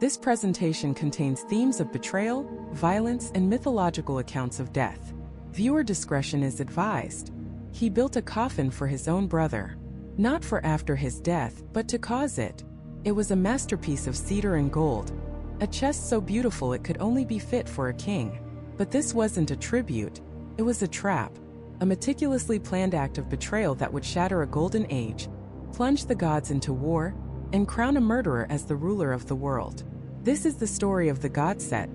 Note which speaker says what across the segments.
Speaker 1: This presentation contains themes of betrayal, violence, and mythological accounts of death. Viewer discretion is advised. He built a coffin for his own brother. Not for after his death, but to cause it. It was a masterpiece of cedar and gold. A chest so beautiful it could only be fit for a king. But this wasn't a tribute. It was a trap. A meticulously planned act of betrayal that would shatter a golden age, plunge the gods into war, and crown a murderer as the ruler of the world. This is the story of the god Set,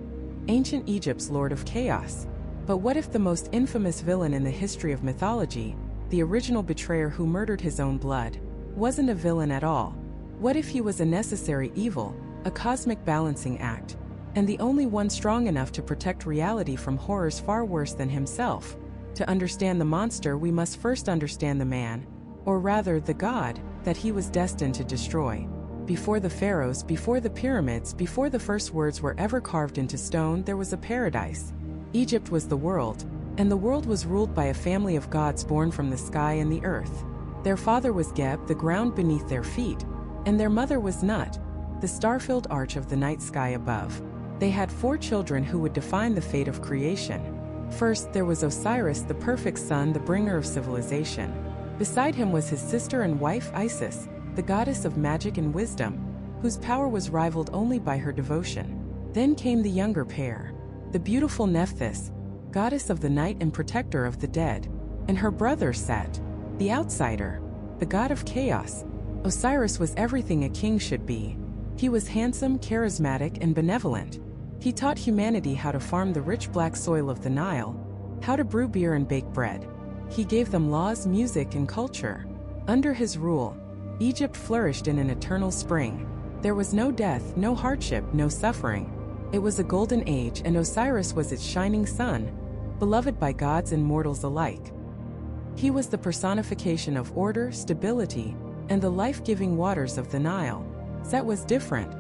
Speaker 1: ancient Egypt's lord of chaos. But what if the most infamous villain in the history of mythology, the original betrayer who murdered his own blood, wasn't a villain at all? What if he was a necessary evil, a cosmic balancing act, and the only one strong enough to protect reality from horrors far worse than himself? To understand the monster, we must first understand the man, or rather the god, that he was destined to destroy. Before the pharaohs, before the pyramids, before the first words were ever carved into stone, there was a paradise. Egypt was the world, and the world was ruled by a family of gods born from the sky and the earth. Their father was Geb, the ground beneath their feet, and their mother was Nut, the star-filled arch of the night sky above. They had 4 children who would define the fate of creation. First, there was Osiris, the perfect son, the bringer of civilization. Beside him was his sister and wife Isis, the goddess of magic and wisdom, whose power was rivaled only by her devotion. Then came the younger pair, the beautiful Nephthys, goddess of the night and protector of the dead, and her brother Set, the outsider, the god of chaos. Osiris was everything a king should be. He was handsome, charismatic, and benevolent. He taught humanity how to farm the rich black soil of the Nile, how to brew beer and bake bread. He gave them laws, music, and culture. Under his rule, Egypt flourished in an eternal spring. There was no death, no hardship, no suffering. It was a golden age, and Osiris was its shining sun, beloved by gods and mortals alike. He was the personification of order, stability, and the life-giving waters of the Nile. Set was different.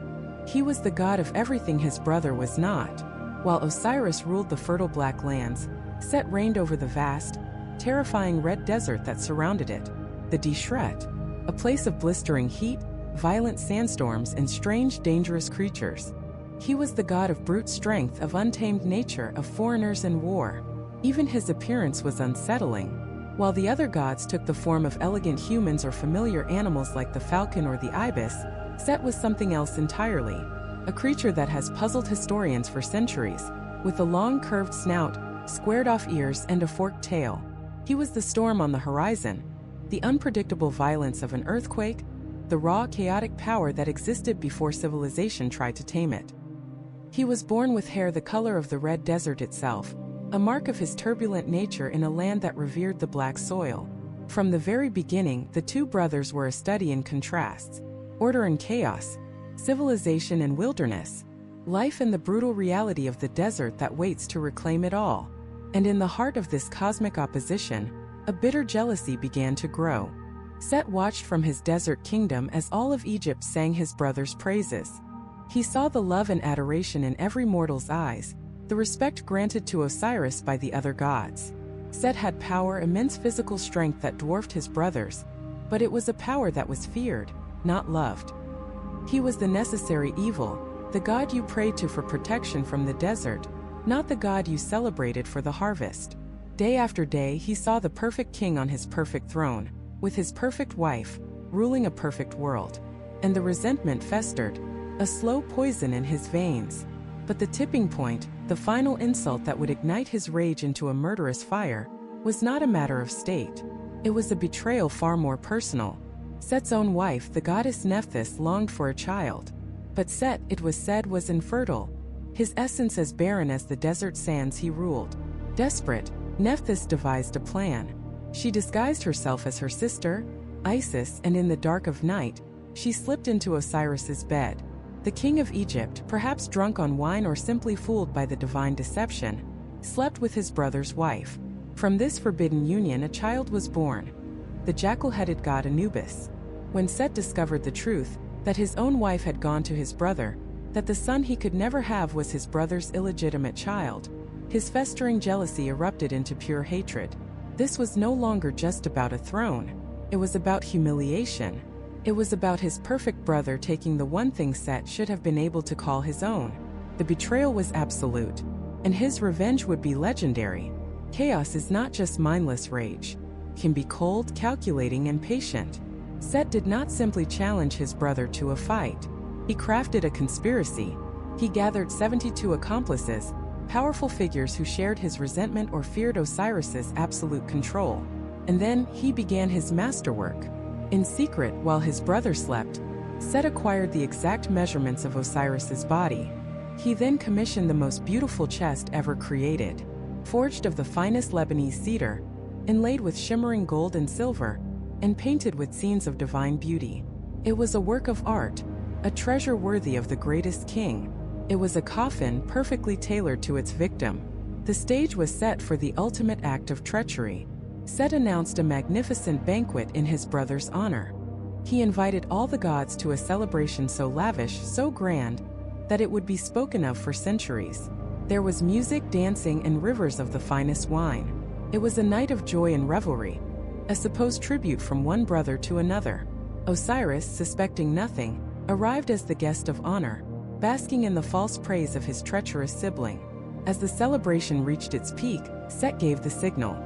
Speaker 1: He was the god of everything his brother was not. While Osiris ruled the fertile black lands, Set reigned over the vast, terrifying red desert that surrounded it, the Desert, a place of blistering heat, violent sandstorms, and strange, dangerous creatures. He was the god of brute strength, of untamed nature, of foreigners and war. Even his appearance was unsettling. While the other gods took the form of elegant humans or familiar animals like the falcon or the ibis, Set was something else entirely, a creature that has puzzled historians for centuries, with a long curved snout, squared-off ears, and a forked tail. He was the storm on the horizon, the unpredictable violence of an earthquake, the raw, chaotic power that existed before civilization tried to tame it. He was born with hair the color of the red desert itself, a mark of his turbulent nature in a land that revered the black soil. From the very beginning, the 2 brothers were a study in contrasts. Order and chaos, civilization and wilderness, life and the brutal reality of the desert that waits to reclaim it all. And in the heart of this cosmic opposition, a bitter jealousy began to grow. Set watched from his desert kingdom as all of Egypt sang his brother's praises. He saw the love and adoration in every mortal's eyes, the respect granted to Osiris by the other gods. Set had power, immense physical strength that dwarfed his brother's, but it was a power that was feared, not loved. He was the necessary evil, the god you prayed to for protection from the desert, not the god you celebrated for the harvest. Day after day, he saw the perfect king on his perfect throne, with his perfect wife, ruling a perfect world. And the resentment festered, a slow poison in his veins. But the tipping point, the final insult that would ignite his rage into a murderous fire, was not a matter of state. It was a betrayal far more personal. Set's own wife, the goddess Nephthys, longed for a child. But Set, it was said, was infertile, his essence as barren as the desert sands he ruled. Desperate, Nephthys devised a plan. She disguised herself as her sister, Isis, and in the dark of night, she slipped into Osiris's bed. The king of Egypt, perhaps drunk on wine or simply fooled by the divine deception, slept with his brother's wife. From this forbidden union a child was born, the jackal-headed god Anubis. When Set discovered the truth, that his own wife had gone to his brother, that the son he could never have was his brother's illegitimate child, his festering jealousy erupted into pure hatred. This was no longer just about a throne. It was about humiliation. It was about his perfect brother taking the one thing Set should have been able to call his own. The betrayal was absolute, and his revenge would be legendary. Chaos is not just mindless rage. It can be cold, calculating, and patient. Set did not simply challenge his brother to a fight. He crafted a conspiracy. He gathered 72 accomplices, powerful figures who shared his resentment or feared Osiris's absolute control. And then he began his masterwork. In secret, while his brother slept, Set acquired the exact measurements of Osiris's body. He then commissioned the most beautiful chest ever created, forged of the finest Lebanese cedar, inlaid with shimmering gold and silver, and painted with scenes of divine beauty. It was a work of art, a treasure worthy of the greatest king. It was a coffin perfectly tailored to its victim. The stage was set for the ultimate act of treachery. Set announced a magnificent banquet in his brother's honor. He invited all the gods to a celebration so lavish, so grand, that it would be spoken of for centuries. There was music, dancing, and rivers of the finest wine. It was a night of joy and revelry, a supposed tribute from one brother to another. Osiris, suspecting nothing, arrived as the guest of honor, basking in the false praise of his treacherous sibling. As the celebration reached its peak, Set gave the signal.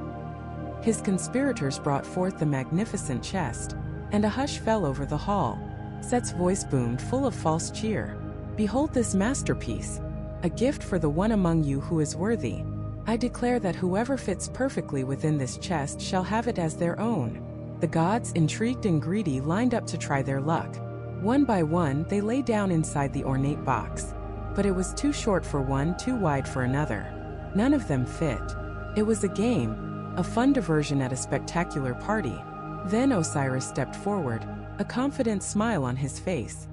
Speaker 1: His conspirators brought forth the magnificent chest, and a hush fell over the hall. Set's voice boomed, full of false cheer. "Behold this masterpiece, a gift for the one among you who is worthy. I declare that whoever fits perfectly within this chest shall have it as their own." The gods, intrigued and greedy, lined up to try their luck. One by one, they lay down inside the ornate box. But it was too short for one, too wide for another. None of them fit. It was a game, a fun diversion at a spectacular party. Then Osiris stepped forward, a confident smile on his face.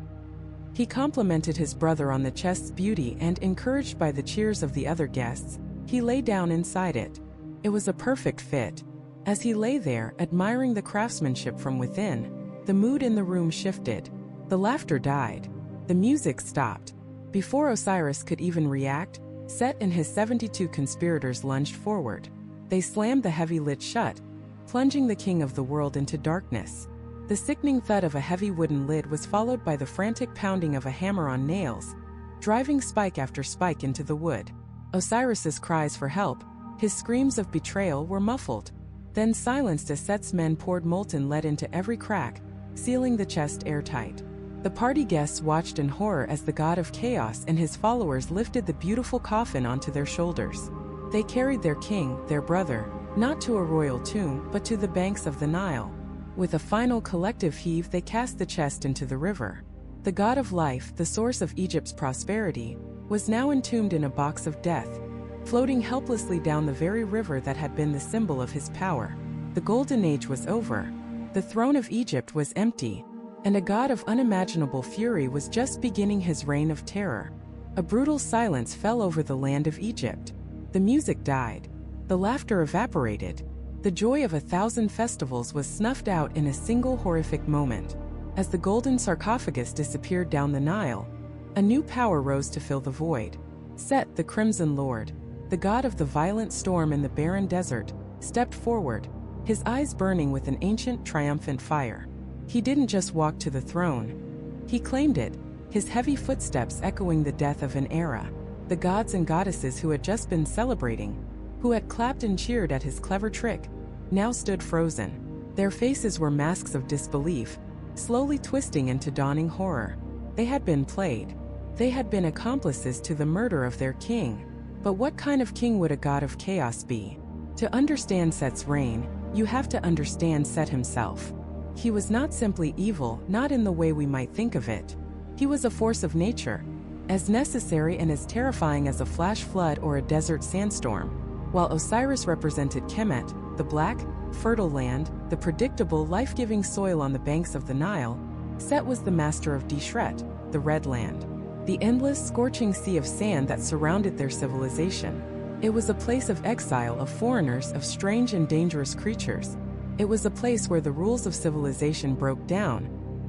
Speaker 1: He complimented his brother on the chest's beauty, and, encouraged by the cheers of the other guests, he lay down inside it. It was a perfect fit. As he lay there, admiring the craftsmanship from within, the mood in the room shifted. The laughter died. The music stopped. Before Osiris could even react, Set and his 72 conspirators lunged forward. They slammed the heavy lid shut, plunging the king of the world into darkness. The sickening thud of a heavy wooden lid was followed by the frantic pounding of a hammer on nails, driving spike after spike into the wood. Osiris's cries for help, his screams of betrayal, were muffled, then silenced as Set's men poured molten lead into every crack, sealing the chest airtight. The party guests watched in horror as the god of chaos and his followers lifted the beautiful coffin onto their shoulders. They carried their king, their brother, not to a royal tomb, but to the banks of the Nile. With a final collective heave, they cast the chest into the river. The god of life, the source of Egypt's prosperity, was now entombed in a box of death, floating helplessly down the very river that had been the symbol of his power. The golden age was over. The throne of Egypt was empty, and a god of unimaginable fury was just beginning his reign of terror. A brutal silence fell over the land of Egypt. The music died. The laughter evaporated. The joy of 1,000 festivals was snuffed out in a single horrific moment. As the golden sarcophagus disappeared down the Nile, a new power rose to fill the void. Set, the Crimson Lord, the god of the violent storm in the barren desert, stepped forward, his eyes burning with an ancient, triumphant fire. He didn't just walk to the throne. He claimed it, his heavy footsteps echoing the death of an era. The gods and goddesses who had just been celebrating, who had clapped and cheered at his clever trick, now stood frozen. Their faces were masks of disbelief, slowly twisting into dawning horror. They had been played. They had been accomplices to the murder of their king. But what kind of king would a god of chaos be? To understand Set's reign, you have to understand Set himself. He was not simply evil, not in the way we might think of it. He was a force of nature, as necessary and as terrifying as a flash flood or a desert sandstorm. While Osiris represented Kemet, the black, fertile land, the predictable, life-giving soil on the banks of the Nile, Set was the master of Deshret, the red land, the endless, scorching sea of sand that surrounded their civilization. It was a place of exile, of foreigners, of strange and dangerous creatures. It was a place where the rules of civilization broke down,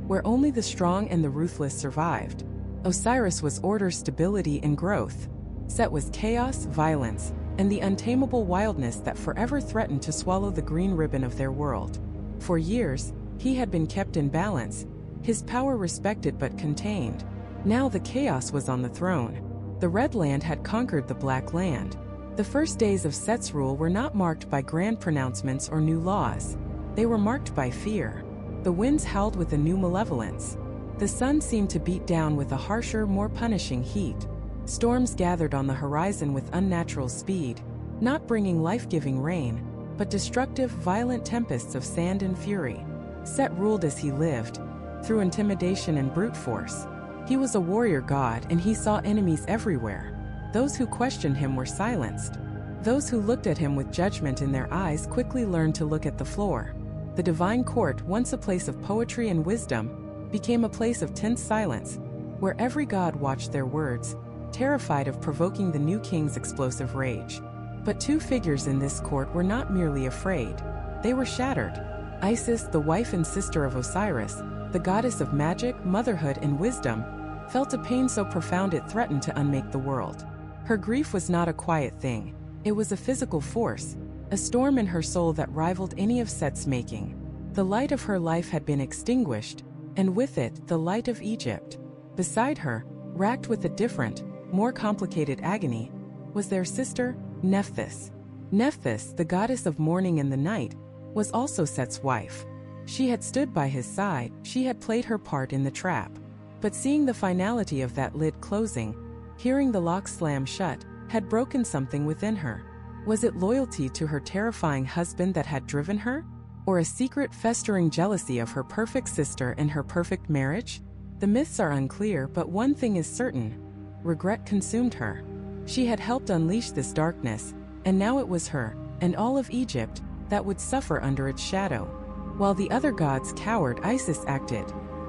Speaker 1: where only the strong and the ruthless survived. Osiris was order, stability, and growth. Set was chaos, violence, and the untamable wildness that forever threatened to swallow the green ribbon of their world. For years, he had been kept in balance, his power respected but contained. Now the chaos was on the throne. The Red Land had conquered the Black Land. The first days of Set's rule were not marked by grand pronouncements or new laws. They were marked by fear. The winds howled with a new malevolence. The sun seemed to beat down with a harsher, more punishing heat. Storms gathered on the horizon with unnatural speed, not bringing life-giving rain, but destructive, violent tempests of sand and fury. Set ruled as he lived, through intimidation and brute force. He was a warrior god, and he saw enemies everywhere. Those who questioned him were silenced. Those who looked at him with judgment in their eyes quickly learned to look at the floor. The divine court, once a place of poetry and wisdom, became a place of tense silence, where every god watched their words, terrified of provoking the new king's explosive rage. But two figures in this court were not merely afraid. They were shattered. Isis, the wife and sister of Osiris, the goddess of magic, motherhood, and wisdom, felt a pain so profound it threatened to unmake the world. Her grief was not a quiet thing. It was a physical force, a storm in her soul that rivaled any of Set's making. The light of her life had been extinguished, and with it, the light of Egypt. Beside her, racked with a different, more complicated agony, was their sister, Nephthys. Nephthys, the goddess of mourning and the night, was also Set's wife. She had stood by his side, she had played her part in the trap. But seeing the finality of that lid closing, hearing the lock slam shut, had broken something within her. Was it loyalty to her terrifying husband that had driven her? Or a secret festering jealousy of her perfect sister and her perfect marriage? The myths are unclear, but one thing is certain. Regret consumed her. She had helped unleash this darkness, and now it was her, and all of Egypt, that would suffer under its shadow. While the other gods cowered, Isis acted.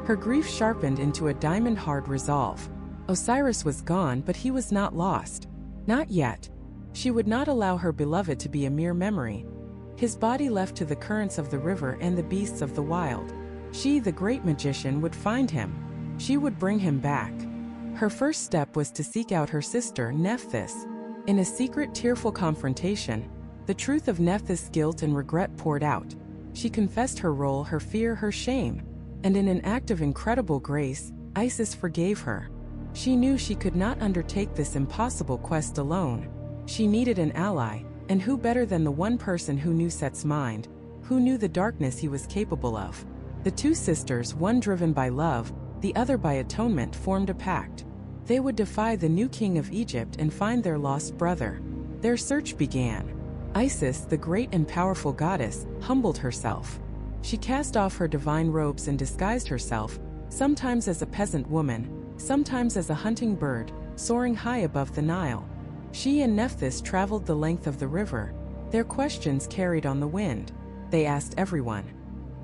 Speaker 1: Her grief sharpened into a diamond-hard resolve. Osiris was gone, but he was not lost. Not yet. She would not allow her beloved to be a mere memory. His body left to the currents of the river and the beasts of the wild. She, the great magician, would find him. She would bring him back. Her first step was to seek out her sister, Nephthys. In a secret, tearful confrontation, the truth of Nephthys' guilt and regret poured out. She confessed her role, her fear, her shame. And in an act of incredible grace, Isis forgave her. She knew she could not undertake this impossible quest alone. She needed an ally, and who better than the one person who knew Set's mind, who knew the darkness he was capable of. The two sisters, one driven by love, the other by atonement, formed a pact. They would defy the new king of Egypt and find their lost brother. Their search began. Isis, the great and powerful goddess, humbled herself. She cast off her divine robes and disguised herself, sometimes as a peasant woman, sometimes as a hunting bird, soaring high above the Nile. She and Nephthys traveled the length of the river. Their questions carried on the wind. They asked everyone.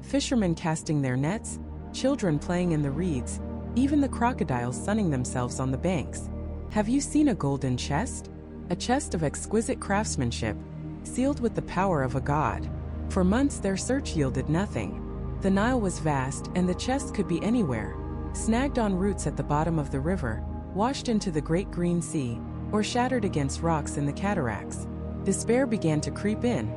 Speaker 1: Fishermen casting their nets, children playing in the reeds, even the crocodiles sunning themselves on the banks. Have you seen a golden chest? A chest of exquisite craftsmanship, sealed with the power of a god. For months their search yielded nothing. The Nile was vast, and the chest could be anywhere, snagged on roots at the bottom of the river, washed into the great green sea, or shattered against rocks in the cataracts. Despair began to creep in,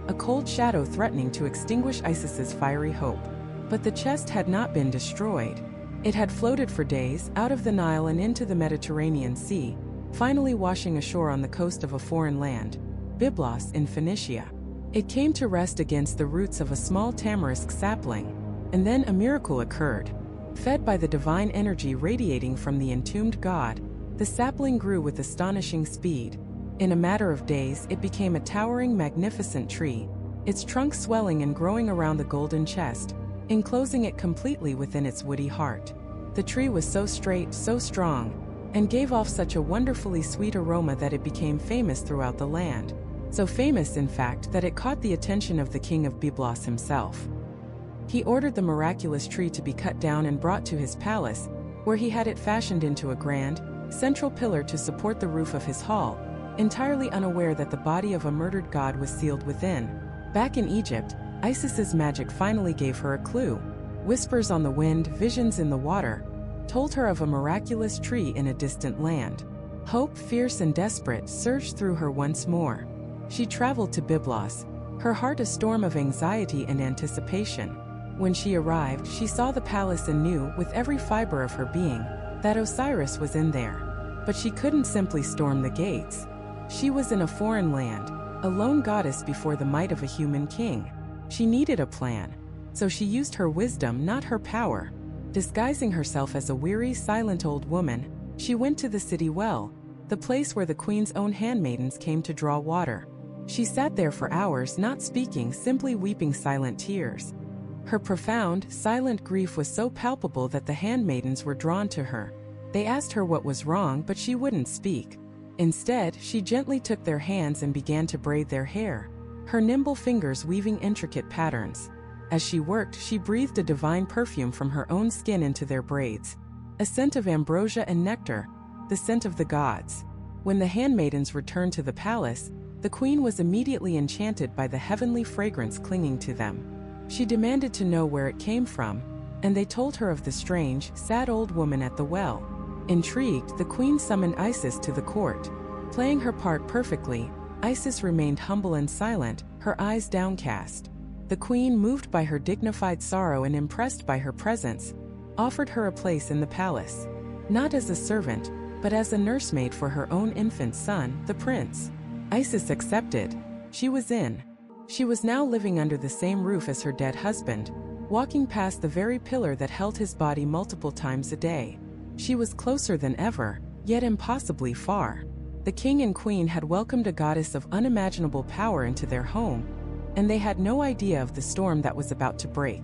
Speaker 1: a cold shadow threatening to extinguish Isis's fiery hope. But the chest had not been destroyed. It had floated for days, out of the Nile and into the Mediterranean Sea, finally washing ashore on the coast of a foreign land, Byblos in Phoenicia. It came to rest against the roots of a small tamarisk sapling, and then a miracle occurred. Fed by the divine energy radiating from the entombed god, the sapling grew with astonishing speed. In a matter of days, it became a towering, magnificent tree, its trunk swelling and growing around the golden chest, enclosing it completely within its woody heart. The tree was so straight, so strong, and gave off such a wonderfully sweet aroma that it became famous throughout the land. So famous, in fact, that it caught the attention of the king of Byblos himself. He ordered the miraculous tree to be cut down and brought to his palace, where he had it fashioned into a grand, central pillar to support the roof of his hall, entirely unaware that the body of a murdered god was sealed within. Back in Egypt, Isis's magic finally gave her a clue. Whispers on the wind, visions in the water, told her of a miraculous tree in a distant land. Hope, fierce and desperate, surged through her once more. She traveled to Byblos, her heart a storm of anxiety and anticipation. When she arrived, she saw the palace and knew, with every fiber of her being, that Osiris was in there. But she couldn't simply storm the gates. She was in a foreign land, a lone goddess before the might of a human king. She needed a plan. So she used her wisdom, not her power. Disguising herself as a weary, silent old woman, she went to the city well, the place where the queen's own handmaidens came to draw water. She sat there for hours, not speaking, simply weeping silent tears. Her profound, silent grief was so palpable that the handmaidens were drawn to her. They asked her what was wrong, but she wouldn't speak. Instead, she gently took their hands and began to braid their hair, her nimble fingers weaving intricate patterns. As she worked, she breathed a divine perfume from her own skin into their braids, a scent of ambrosia and nectar, the scent of the gods. When the handmaidens returned to the palace, the queen was immediately enchanted by the heavenly fragrance clinging to them. She demanded to know where it came from, and they told her of the strange, sad old woman at the well. Intrigued, the queen summoned Isis to the court. Playing her part perfectly, Isis remained humble and silent, her eyes downcast. The queen, moved by her dignified sorrow and impressed by her presence, offered her a place in the palace. Not as a servant, but as a nursemaid for her own infant son, the prince. Isis accepted. She was in. She was now living under the same roof as her dead husband, walking past the very pillar that held his body multiple times a day. She was closer than ever, yet impossibly far. The king and queen had welcomed a goddess of unimaginable power into their home, and they had no idea of the storm that was about to break.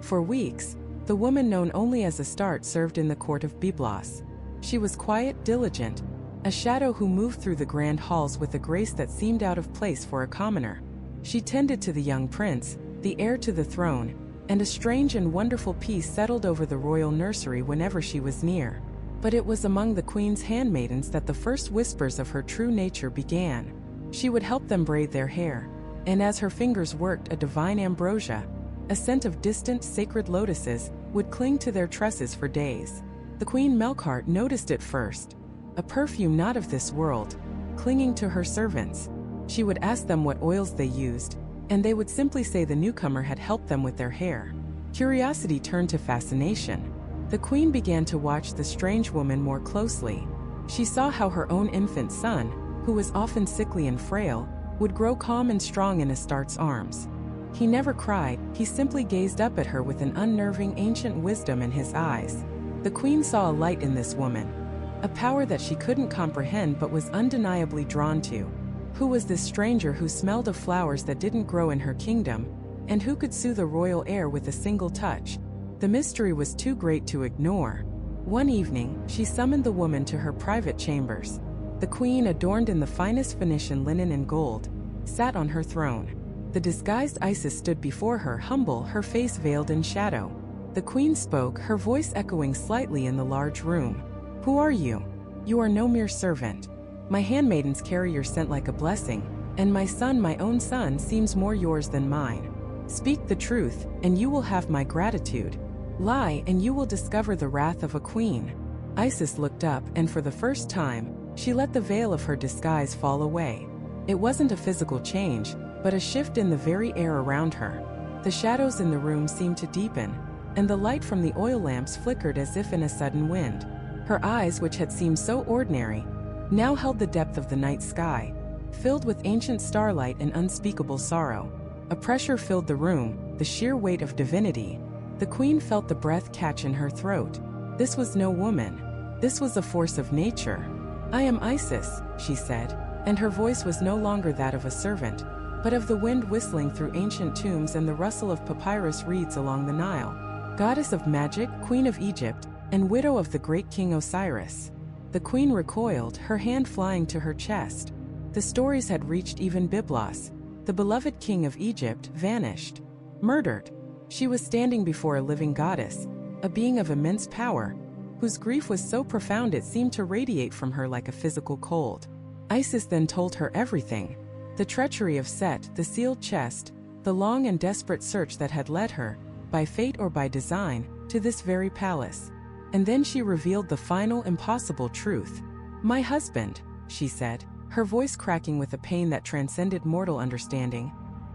Speaker 1: For weeks, the woman known only as Astarte served in the court of Byblos. She was quiet, diligent, a shadow who moved through the grand halls with a grace that seemed out of place for a commoner. She tended to the young prince, the heir to the throne, and a strange and wonderful peace settled over the royal nursery whenever she was near. But it was among the queen's handmaidens that the first whispers of her true nature began. She would help them braid their hair, and as her fingers worked, a divine ambrosia, a scent of distant sacred lotuses, would cling to their tresses for days. The Queen Melkart noticed it first, a perfume not of this world, clinging to her servants. She would ask them what oils they used, and they would simply say the newcomer had helped them with their hair. Curiosity turned to fascination. The queen began to watch the strange woman more closely. She saw how her own infant son, who was often sickly and frail, would grow calm and strong in Astarte's arms. He never cried, he simply gazed up at her with an unnerving ancient wisdom in his eyes. The queen saw a light in this woman, a power that she couldn't comprehend but was undeniably drawn to. Who was this stranger who smelled of flowers that didn't grow in her kingdom, and who could soothe the royal air with a single touch? The mystery was too great to ignore. One evening, she summoned the woman to her private chambers. The queen, adorned in the finest Phoenician linen and gold, sat on her throne. The disguised Isis stood before her, humble, her face veiled in shadow. The queen spoke, her voice echoing slightly in the large room. "Who are you? You are no mere servant. My handmaidens carry your scent like a blessing, and my son, my own son, seems more yours than mine. Speak the truth, and you will have my gratitude. Lie, and you will discover the wrath of a queen." Isis looked up, and for the first time, she let the veil of her disguise fall away. It wasn't a physical change, but a shift in the very air around her. The shadows in the room seemed to deepen, and the light from the oil lamps flickered as if in a sudden wind. Her eyes, which had seemed so ordinary, now held the depth of the night sky, filled with ancient starlight and unspeakable sorrow. A pressure filled the room, the sheer weight of divinity. The queen felt the breath catch in her throat. This was no woman. This was a force of nature. "I am Isis," she said, and her voice was no longer that of a servant, but of the wind whistling through ancient tombs and the rustle of papyrus reeds along the Nile. Goddess of magic, queen of Egypt, and widow of the great king Osiris. The queen recoiled, her hand flying to her chest. The stories had reached even Byblos. The beloved king of Egypt vanished, murdered. She was standing before a living goddess, a being of immense power, whose grief was so profound it seemed to radiate from her like a physical cold. Isis then told her everything. The treachery of Set, the sealed chest, the long and desperate search that had led her, by fate or by design, to this very palace. And then she revealed the final, impossible truth. "My husband," she said, her voice cracking with a pain that transcended mortal understanding.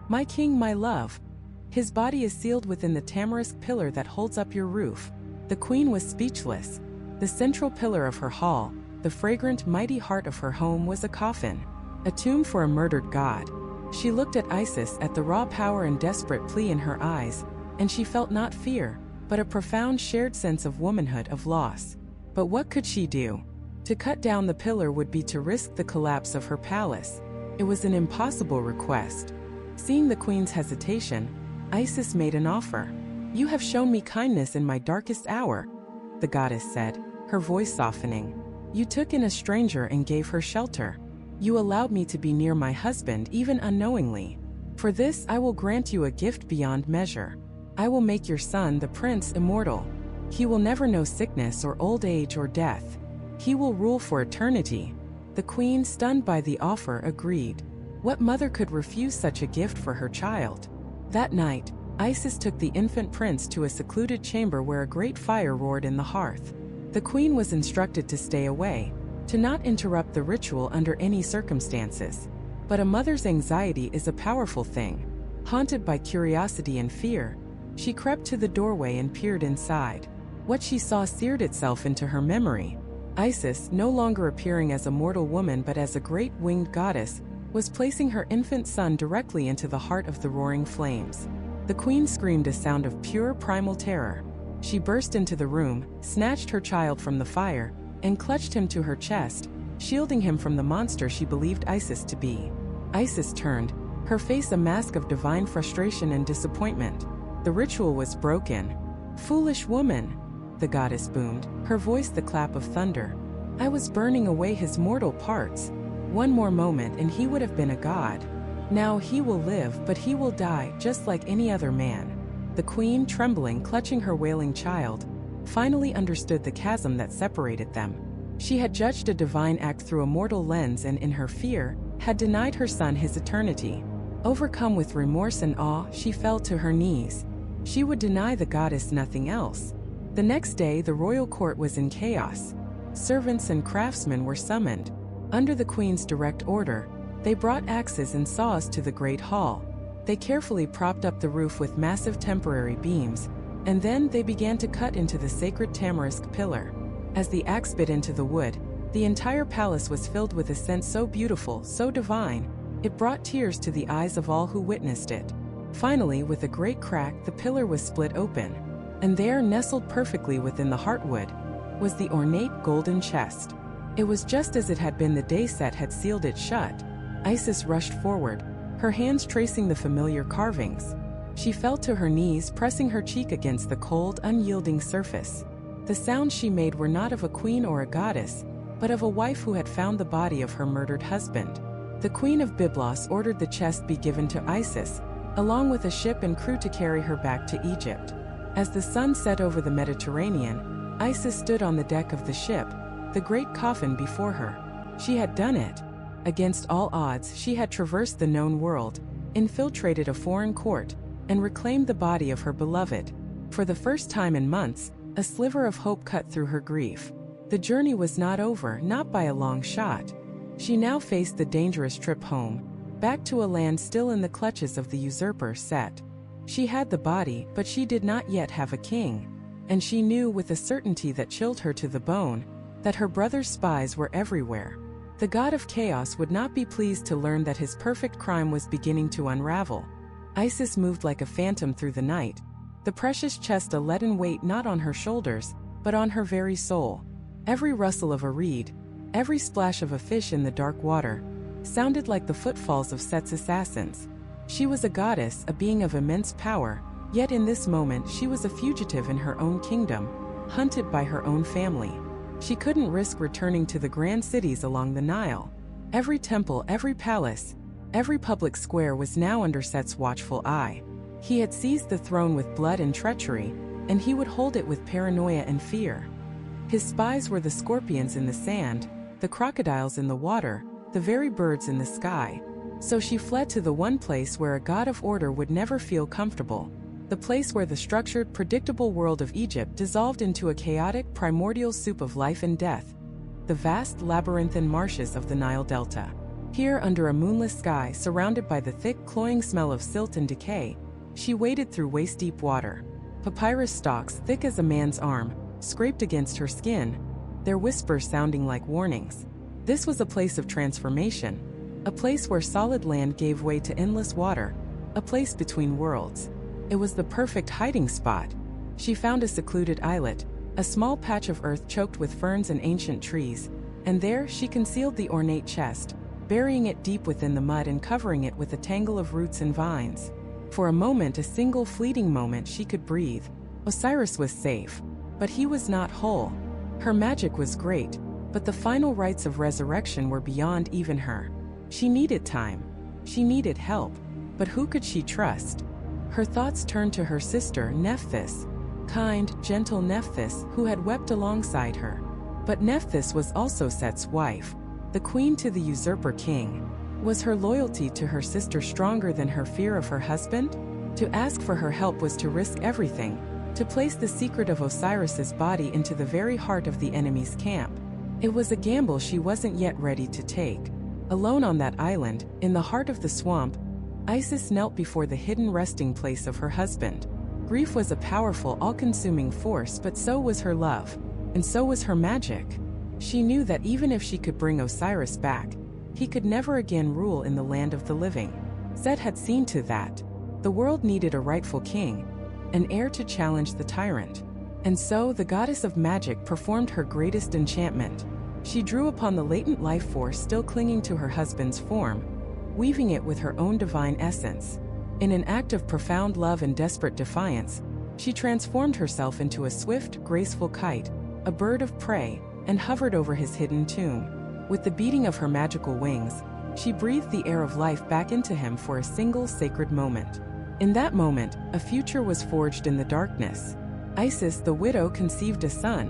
Speaker 1: "My king, my love. His body is sealed within the tamarisk pillar that holds up your roof." The queen was speechless. The central pillar of her hall, the fragrant, mighty heart of her home, was a coffin, a tomb for a murdered god. She looked at Isis, at the raw power and desperate plea in her eyes, and she felt not fear, but a profound shared sense of womanhood, of loss. But what could she do? To cut down the pillar would be to risk the collapse of her palace. It was an impossible request. Seeing the queen's hesitation, Isis made an offer. "You have shown me kindness in my darkest hour," the goddess said, her voice softening. "You took in a stranger and gave her shelter. You allowed me to be near my husband, even unknowingly. For this I will grant you a gift beyond measure. I will make your son, the prince, immortal. He will never know sickness or old age or death. He will rule for eternity." The queen, stunned by the offer, agreed. What mother could refuse such a gift for her child? That night, Isis took the infant prince to a secluded chamber where a great fire roared in the hearth. The queen was instructed to stay away, to not interrupt the ritual under any circumstances. But a mother's anxiety is a powerful thing. Haunted by curiosity and fear, she crept to the doorway and peered inside. What she saw seared itself into her memory. Isis, no longer appearing as a mortal woman but as a great winged goddess, was placing her infant son directly into the heart of the roaring flames. The queen screamed a sound of pure primal terror. She burst into the room, snatched her child from the fire, and clutched him to her chest, shielding him from the monster she believed Isis to be. Isis turned, her face a mask of divine frustration and disappointment. The ritual was broken. "Foolish woman," the goddess boomed, her voice the clap of thunder. "I was burning away his mortal parts. One more moment and he would have been a god. Now he will live, but he will die, just like any other man." The queen, trembling, clutching her wailing child, finally understood the chasm that separated them. She had judged a divine act through a mortal lens and, in her fear, had denied her son his eternity. Overcome with remorse and awe, she fell to her knees. She would deny the goddess nothing else. The next day, the royal court was in chaos. Servants and craftsmen were summoned. Under the queen's direct order, they brought axes and saws to the great hall. They carefully propped up the roof with massive temporary beams, and then they began to cut into the sacred tamarisk pillar. As the axe bit into the wood, the entire palace was filled with a scent so beautiful, so divine, it brought tears to the eyes of all who witnessed it. Finally, with a great crack, the pillar was split open, and there, nestled perfectly within the heartwood, was the ornate golden chest. It was just as it had been the day Set had sealed it shut. Isis rushed forward, her hands tracing the familiar carvings. She fell to her knees, pressing her cheek against the cold, unyielding surface. The sounds she made were not of a queen or a goddess, but of a wife who had found the body of her murdered husband. The queen of Byblos ordered the chest be given to Isis, along with a ship and crew to carry her back to Egypt. As the sun set over the Mediterranean, Isis stood on the deck of the ship, the great coffin before her. She had done it. Against all odds, she had traversed the known world, infiltrated a foreign court, and reclaimed the body of her beloved. For the first time in months, a sliver of hope cut through her grief. The journey was not over, not by a long shot. She now faced the dangerous trip home, back to a land still in the clutches of the usurper Set. She had the body, but she did not yet have a king. And she knew with a certainty that chilled her to the bone, that her brother's spies were everywhere. The god of chaos would not be pleased to learn that his perfect crime was beginning to unravel. Isis moved like a phantom through the night, the precious chest a leaden weight not on her shoulders, but on her very soul. Every rustle of a reed, every splash of a fish in the dark water, sounded like the footfalls of Set's assassins. She was a goddess, a being of immense power, yet in this moment she was a fugitive in her own kingdom, hunted by her own family. She couldn't risk returning to the grand cities along the Nile. Every temple, every palace, every public square was now under Set's watchful eye. He had seized the throne with blood and treachery, and he would hold it with paranoia and fear. His spies were the scorpions in the sand, the crocodiles in the water, the very birds in the sky. So she fled to the one place where a god of order would never feel comfortable. The place where the structured, predictable world of Egypt dissolved into a chaotic, primordial soup of life and death. The vast, labyrinthine marshes of the Nile Delta. Here, under a moonless sky, surrounded by the thick, cloying smell of silt and decay, She waded through waist-deep water. Papyrus stalks, thick as a man's arm, scraped against her skin, their whispers sounding like warnings. This was a place of transformation, a place where solid land gave way to endless water, a place between worlds. It was the perfect hiding spot. She found a secluded islet, a small patch of earth choked with ferns and ancient trees, and there she concealed the ornate chest, burying it deep within the mud and covering it with a tangle of roots and vines. For a moment, a single fleeting moment, she could breathe. Osiris was safe, but he was not whole. Her magic was great, but the final rites of resurrection were beyond even her. She needed time. She needed help. But who could she trust? Her thoughts turned to her sister, Nephthys. Kind, gentle Nephthys, who had wept alongside her. But Nephthys was also Set's wife, the queen to the usurper king. Was her loyalty to her sister stronger than her fear of her husband? To ask for her help was to risk everything, to place the secret of Osiris's body into the very heart of the enemy's camp. It was a gamble she wasn't yet ready to take. Alone on that island, in the heart of the swamp, Isis knelt before the hidden resting place of her husband. Grief was a powerful, all-consuming force, but so was her love, and so was her magic. She knew that even if she could bring Osiris back, he could never again rule in the land of the living. Set had seen to that. The world needed a rightful king, an heir to challenge the tyrant. And so the goddess of magic performed her greatest enchantment. She drew upon the latent life force still clinging to her husband's form, weaving it with her own divine essence. In an act of profound love and desperate defiance, she transformed herself into a swift, graceful kite, a bird of prey, and hovered over his hidden tomb. With the beating of her magical wings, she breathed the air of life back into him for a single sacred moment. In that moment, a future was forged in the darkness. Isis, the widow, conceived a son,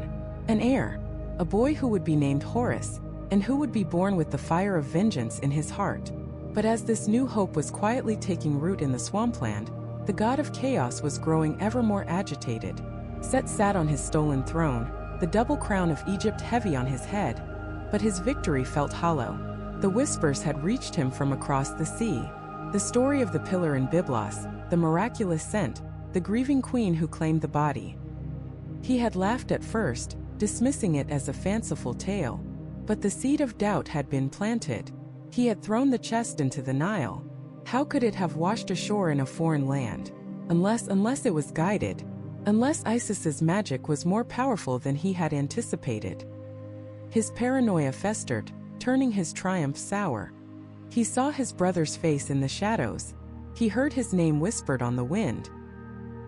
Speaker 1: an heir, a boy who would be named Horus, and who would be born with the fire of vengeance in his heart. But as this new hope was quietly taking root in the swampland, the god of chaos was growing ever more agitated. Set sat on his stolen throne, the double crown of Egypt heavy on his head, but his victory felt hollow. The whispers had reached him from across the sea. The story of the pillar in Byblos, the miraculous scent, the grieving queen who claimed the body. He had laughed at first, dismissing it as a fanciful tale, but the seed of doubt had been planted. He had thrown the chest into the Nile. How could it have washed ashore in a foreign land? Unless it was guided. Unless Isis's magic was more powerful than he had anticipated. His paranoia festered, turning his triumph sour. He saw his brother's face in the shadows. He heard his name whispered on the wind.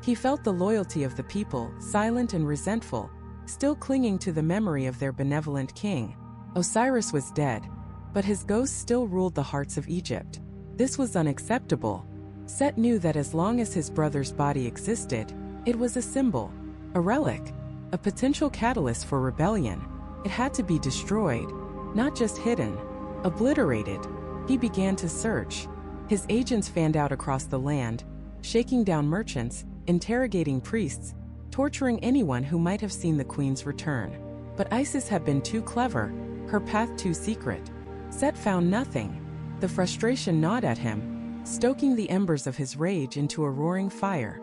Speaker 1: He felt the loyalty of the people, silent and resentful, still clinging to the memory of their benevolent king. Osiris was dead, but his ghost still ruled the hearts of Egypt. This was unacceptable. Set knew that as long as his brother's body existed, it was a symbol, a relic, a potential catalyst for rebellion. It had to be destroyed, not just hidden, obliterated. He began to search. His agents fanned out across the land, shaking down merchants, interrogating priests, torturing anyone who might have seen the queen's return. But Isis had been too clever, her path too secret. Set found nothing. The frustration gnawed at him, stoking the embers of his rage into a roaring fire.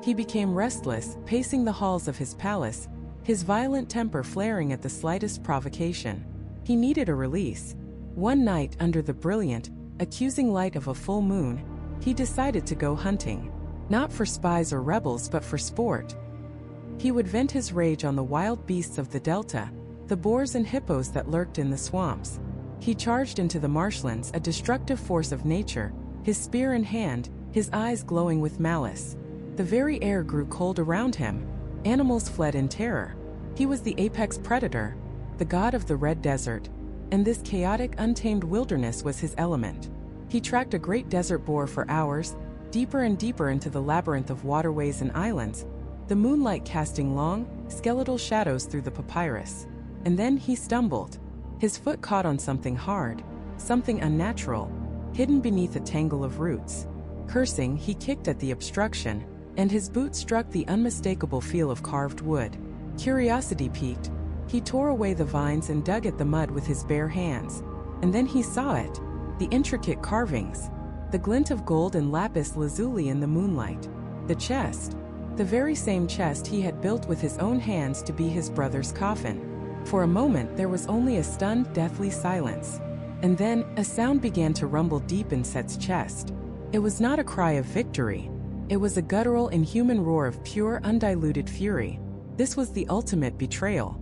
Speaker 1: He became restless, pacing the halls of his palace, his violent temper flaring at the slightest provocation. He needed a release. One night, under the brilliant, accusing light of a full moon, he decided to go hunting. Not for spies or rebels, but for sport. He would vent his rage on the wild beasts of the delta, the boars and hippos that lurked in the swamps. He charged into the marshlands, a destructive force of nature, his spear in hand, his eyes glowing with malice. The very air grew cold around him. Animals fled in terror. He was the apex predator, the god of the red desert, and this chaotic, untamed wilderness was his element. He tracked a great desert boar for hours, deeper and deeper into the labyrinth of waterways and islands, the moonlight casting long, skeletal shadows through the papyrus. And then he stumbled. His foot caught on something hard, something unnatural, hidden beneath a tangle of roots. Cursing, he kicked at the obstruction, and his boot struck the unmistakable feel of carved wood. Curiosity piqued. He tore away the vines and dug at the mud with his bare hands. And then he saw it. The intricate carvings. the glint of gold and lapis lazuli in the moonlight. The chest. The very same chest he had built with his own hands to be his brother's coffin. For a moment there was only a stunned, deathly silence. And then, a sound began to rumble deep in Set's chest. It was not a cry of victory. It was a guttural, inhuman roar of pure, undiluted fury. This was the ultimate betrayal.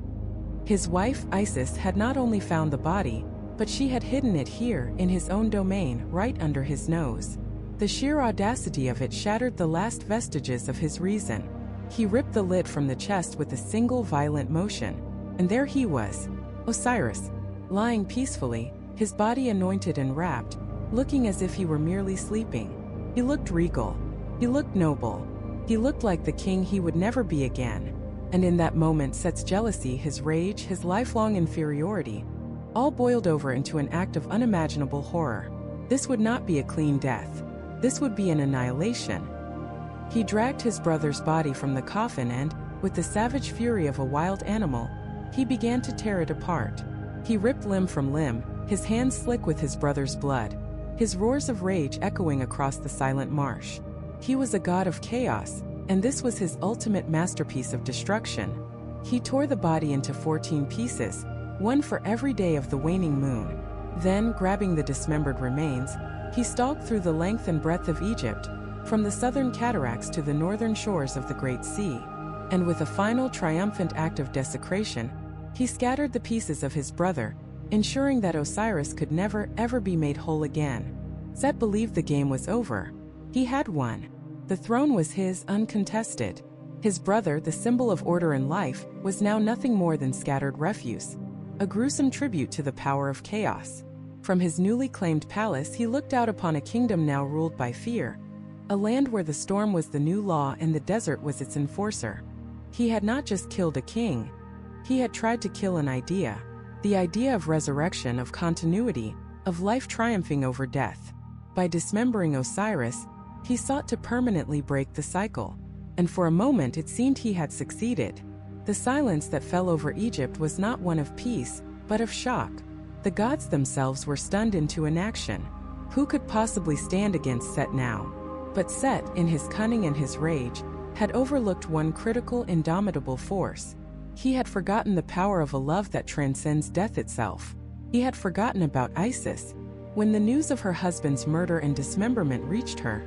Speaker 1: His wife, Isis, had not only found the body, but she had hidden it here, in his own domain, right under his nose. The sheer audacity of it shattered the last vestiges of his reason. He ripped the lid from the chest with a single violent motion. And there he was, Osiris, lying peacefully, his body anointed and wrapped, looking as if he were merely sleeping. He looked regal. He looked noble. He looked like the king he would never be again. And in that moment Set's jealousy, his rage, his lifelong inferiority, all boiled over into an act of unimaginable horror. This would not be a clean death. This would be an annihilation. He dragged his brother's body from the coffin and, with the savage fury of a wild animal, he began to tear it apart. He ripped limb from limb, his hands slick with his brother's blood, his roars of rage echoing across the silent marsh. He was a god of chaos, and this was his ultimate masterpiece of destruction. He tore the body into 14 pieces, one for every day of the waning moon. Then, grabbing the dismembered remains, he stalked through the length and breadth of Egypt, from the southern cataracts to the northern shores of the Great Sea, and with a final triumphant act of desecration, he scattered the pieces of his brother, ensuring that Osiris could never, ever be made whole again. Set believed the game was over. He had won. The throne was his, uncontested. His brother, the symbol of order and life, was now nothing more than scattered refuse, a gruesome tribute to the power of chaos. From his newly claimed palace he looked out upon a kingdom now ruled by fear, a land where the storm was the new law and the desert was its enforcer. He had not just killed a king. He had tried to kill an idea, the idea of resurrection, of continuity, of life triumphing over death. By dismembering Osiris, he sought to permanently break the cycle, and for a moment it seemed he had succeeded. The silence that fell over Egypt was not one of peace, but of shock. The gods themselves were stunned into inaction. Who could possibly stand against Set now? But Set, in his cunning and his rage, had overlooked one critical, indomitable force. He had forgotten the power of a love that transcends death itself. He had forgotten about Isis. When the news of her husband's murder and dismemberment reached her,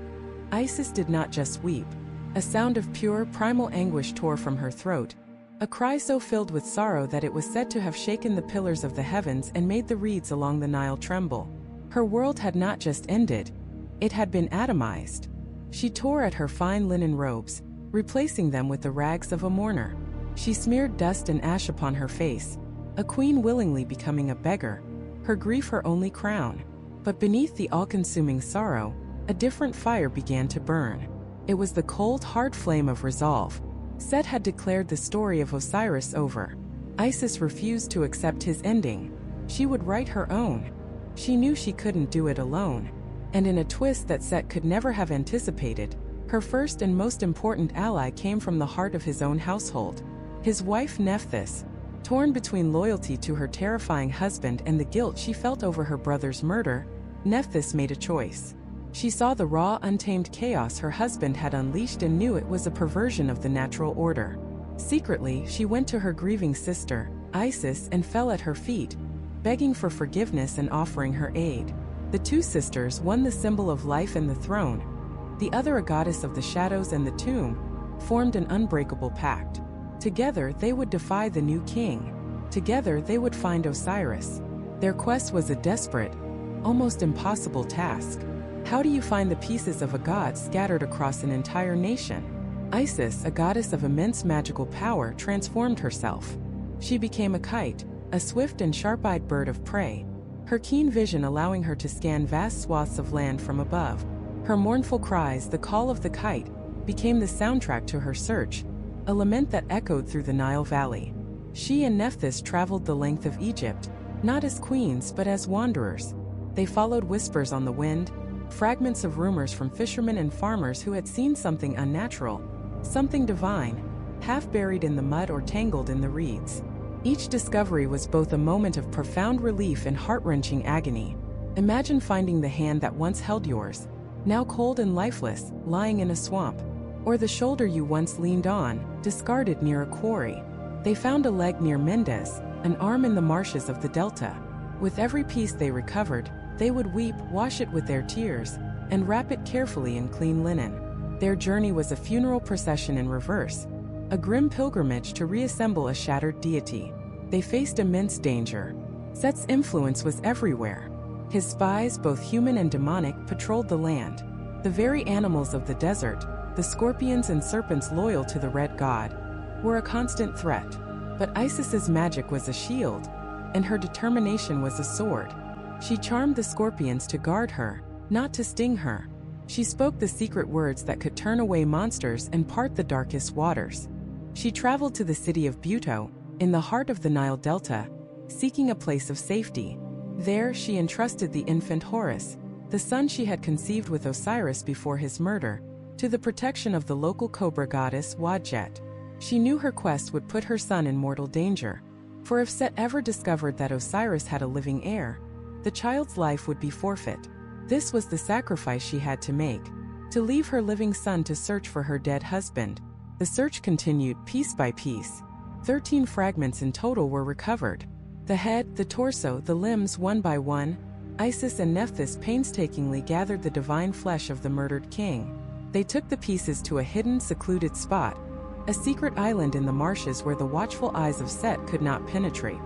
Speaker 1: Isis did not just weep. A sound of pure, primal anguish tore from her throat, a cry so filled with sorrow that it was said to have shaken the pillars of the heavens and made the reeds along the Nile tremble. Her world had not just ended, it had been atomized. She tore at her fine linen robes, replacing them with the rags of a mourner. She smeared dust and ash upon her face, a queen willingly becoming a beggar, her grief her only crown. But beneath the all-consuming sorrow, a different fire began to burn. It was the cold, hard flame of resolve. Set had declared the story of Osiris over. Isis refused to accept his ending. She would write her own. She knew she couldn't do it alone. And in a twist that Set could never have anticipated, her first and most important ally came from the heart of his own household. His wife Nephthys, torn between loyalty to her terrifying husband and the guilt she felt over her brother's murder, Nephthys made a choice. She saw the raw, untamed chaos her husband had unleashed and knew it was a perversion of the natural order. Secretly, she went to her grieving sister, Isis, and fell at her feet, begging for forgiveness and offering her aid. The two sisters, one the symbol of life and the throne, the other a goddess of the shadows and the tomb, formed an unbreakable pact. Together they would defy the new king. Together they would find Osiris. Their quest was a desperate, almost impossible task. How do you find the pieces of a god scattered across an entire nation? Isis, a goddess of immense magical power, transformed herself. She became a kite, a swift and sharp-eyed bird of prey, her keen vision allowing her to scan vast swaths of land from above. Her mournful cries, the call of the kite, became the soundtrack to her search, a lament that echoed through the Nile Valley. She and Nephthys traveled the length of Egypt, not as queens but as wanderers. They followed whispers on the wind, fragments of rumors from fishermen and farmers who had seen something unnatural, something divine, half buried in the mud or tangled in the reeds. Each discovery was both a moment of profound relief and heart-wrenching agony. Imagine finding the hand that once held yours, now cold and lifeless, lying in a swamp. Or the shoulder you once leaned on, discarded near a quarry. They found a leg near Mendes, an arm in the marshes of the delta. With every piece they recovered, they would weep, wash it with their tears, and wrap it carefully in clean linen. Their journey was a funeral procession in reverse, a grim pilgrimage to reassemble a shattered deity. They faced immense danger. Set's influence was everywhere. His spies, both human and demonic, patrolled the land. The very animals of the desert, the scorpions and serpents loyal to the red god, were a constant threat. But Isis's magic was a shield, and her determination was a sword. She charmed the scorpions to guard her, not to sting her. She spoke the secret words that could turn away monsters and part the darkest waters. She traveled to the city of Buto, in the heart of the Nile Delta, seeking a place of safety. There she entrusted the infant Horus, the son she had conceived with Osiris before his murder, to the protection of the local cobra goddess Wadjet. She knew her quest would put her son in mortal danger, for if Set ever discovered that Osiris had a living heir, the child's life would be forfeit. This was the sacrifice she had to make, to leave her living son to search for her dead husband. The search continued piece by piece. 13 fragments in total were recovered. The head, the torso, the limbs one by one. Isis and Nephthys painstakingly gathered the divine flesh of the murdered king. They took the pieces to a hidden, secluded spot, a secret island in the marshes where the watchful eyes of Set could not penetrate.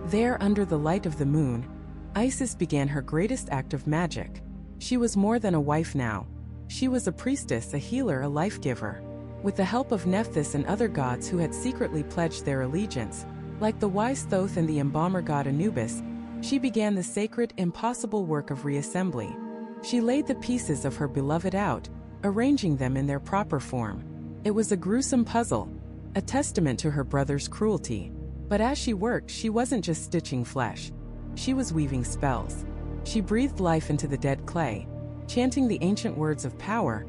Speaker 1: There, under the light of the moon, Isis began her greatest act of magic. She was more than a wife now. She was a priestess, a healer, a life-giver. With the help of Nephthys and other gods who had secretly pledged their allegiance, like the wise Thoth and the embalmer god Anubis, she began the sacred, impossible work of reassembly. She laid the pieces of her beloved out, arranging them in their proper form. It was a gruesome puzzle, a testament to her brother's cruelty. But as she worked, she wasn't just stitching flesh. She was weaving spells. She breathed life into the dead clay, chanting the ancient words of power,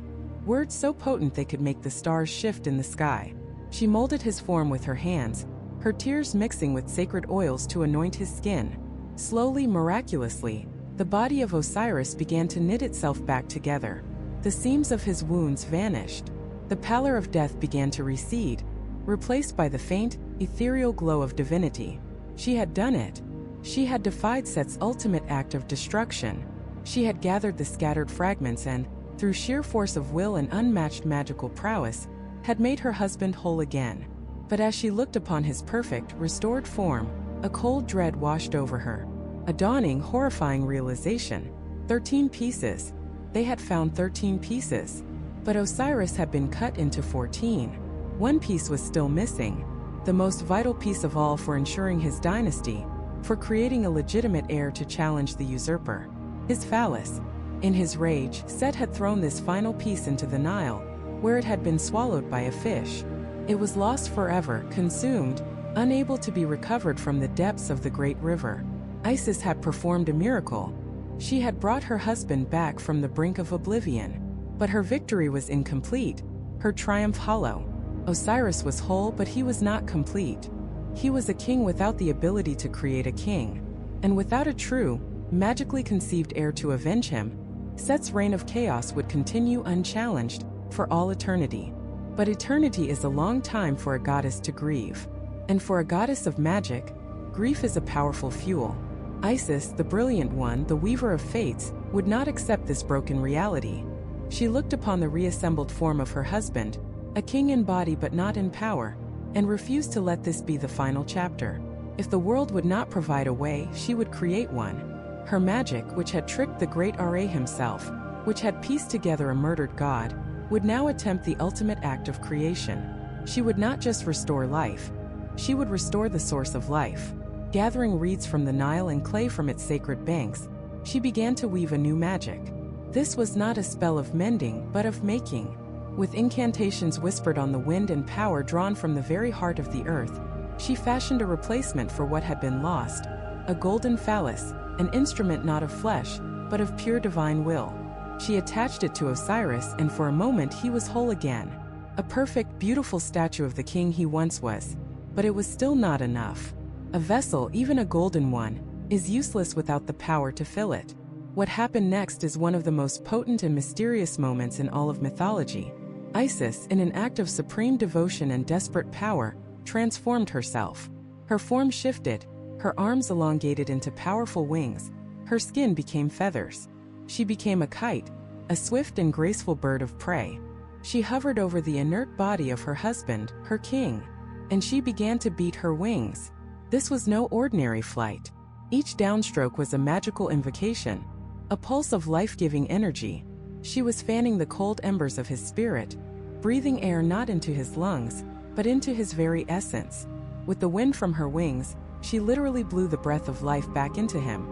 Speaker 1: words so potent they could make the stars shift in the sky. She molded his form with her hands, her tears mixing with sacred oils to anoint his skin. Slowly, miraculously, the body of Osiris began to knit itself back together. The seams of his wounds vanished. The pallor of death began to recede, replaced by the faint, ethereal glow of divinity. She had done it. She had defied Set's ultimate act of destruction. She had gathered the scattered fragments and, through sheer force of will and unmatched magical prowess, had made her husband whole again. But as she looked upon his perfect, restored form, a cold dread washed over her. A dawning, horrifying realization. 13 pieces. They had found 13 pieces. But Osiris had been cut into 14. One piece was still missing, the most vital piece of all for ensuring his dynasty, for creating a legitimate heir to challenge the usurper. His phallus. In his rage, Set had thrown this final piece into the Nile, where it had been swallowed by a fish. It was lost forever, consumed, unable to be recovered from the depths of the great river. Isis had performed a miracle. She had brought her husband back from the brink of oblivion. But her victory was incomplete, her triumph hollow. Osiris was whole, but he was not complete. He was a king without the ability to create a king. And without a true, magically conceived heir to avenge him, Set's reign of chaos would continue unchallenged, for all eternity. But eternity is a long time for a goddess to grieve. And for a goddess of magic, grief is a powerful fuel. Isis, the brilliant one, the weaver of fates, would not accept this broken reality. She looked upon the reassembled form of her husband, a king in body but not in power, and refused to let this be the final chapter. If the world would not provide a way, she would create one. Her magic, which had tricked the great Ra himself, which had pieced together a murdered god, would now attempt the ultimate act of creation. She would not just restore life, she would restore the source of life. Gathering reeds from the Nile and clay from its sacred banks, she began to weave a new magic. This was not a spell of mending, but of making. With incantations whispered on the wind and power drawn from the very heart of the earth, she fashioned a replacement for what had been lost, a golden phallus, an instrument not of flesh, but of pure divine will. She attached it to Osiris, and for a moment he was whole again. A perfect, beautiful statue of the king he once was. But it was still not enough. A vessel, even a golden one, is useless without the power to fill it. What happened next is one of the most potent and mysterious moments in all of mythology. Isis, in an act of supreme devotion and desperate power, transformed herself. Her form shifted, her arms elongated into powerful wings, her skin became feathers. She became a kite, a swift and graceful bird of prey. She hovered over the inert body of her husband, her king, and she began to beat her wings. This was no ordinary flight. Each downstroke was a magical invocation, a pulse of life-giving energy. She was fanning the cold embers of his spirit, breathing air not into his lungs, but into his very essence. With the wind from her wings, she literally blew the breath of life back into him.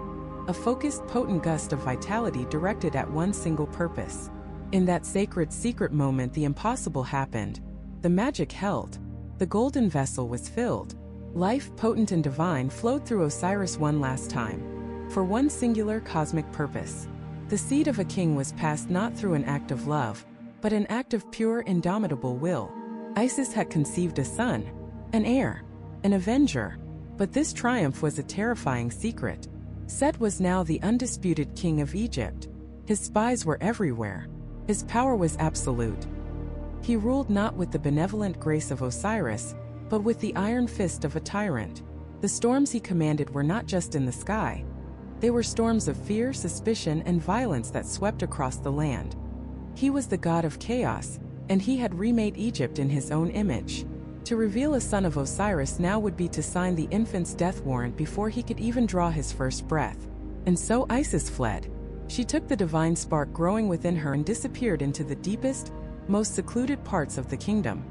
Speaker 1: A focused, potent gust of vitality directed at one single purpose. In that sacred, secret moment, the impossible happened. The magic held. The golden vessel was filled. Life, potent and divine, flowed through Osiris one last time, for one singular cosmic purpose. The seed of a king was passed not through an act of love, but an act of pure, indomitable will. Isis had conceived a son, an heir, an avenger. But this triumph was a terrifying secret. Set was now the undisputed king of Egypt. His spies were everywhere. His power was absolute. He ruled not with the benevolent grace of Osiris, but with the iron fist of a tyrant. The storms he commanded were not just in the sky. They were storms of fear, suspicion, and violence that swept across the land. He was the god of chaos, and he had remade Egypt in his own image. To reveal a son of Osiris now would be to sign the infant's death warrant before he could even draw his first breath. And so Isis fled. She took the divine spark growing within her and disappeared into the deepest, most secluded parts of the kingdom,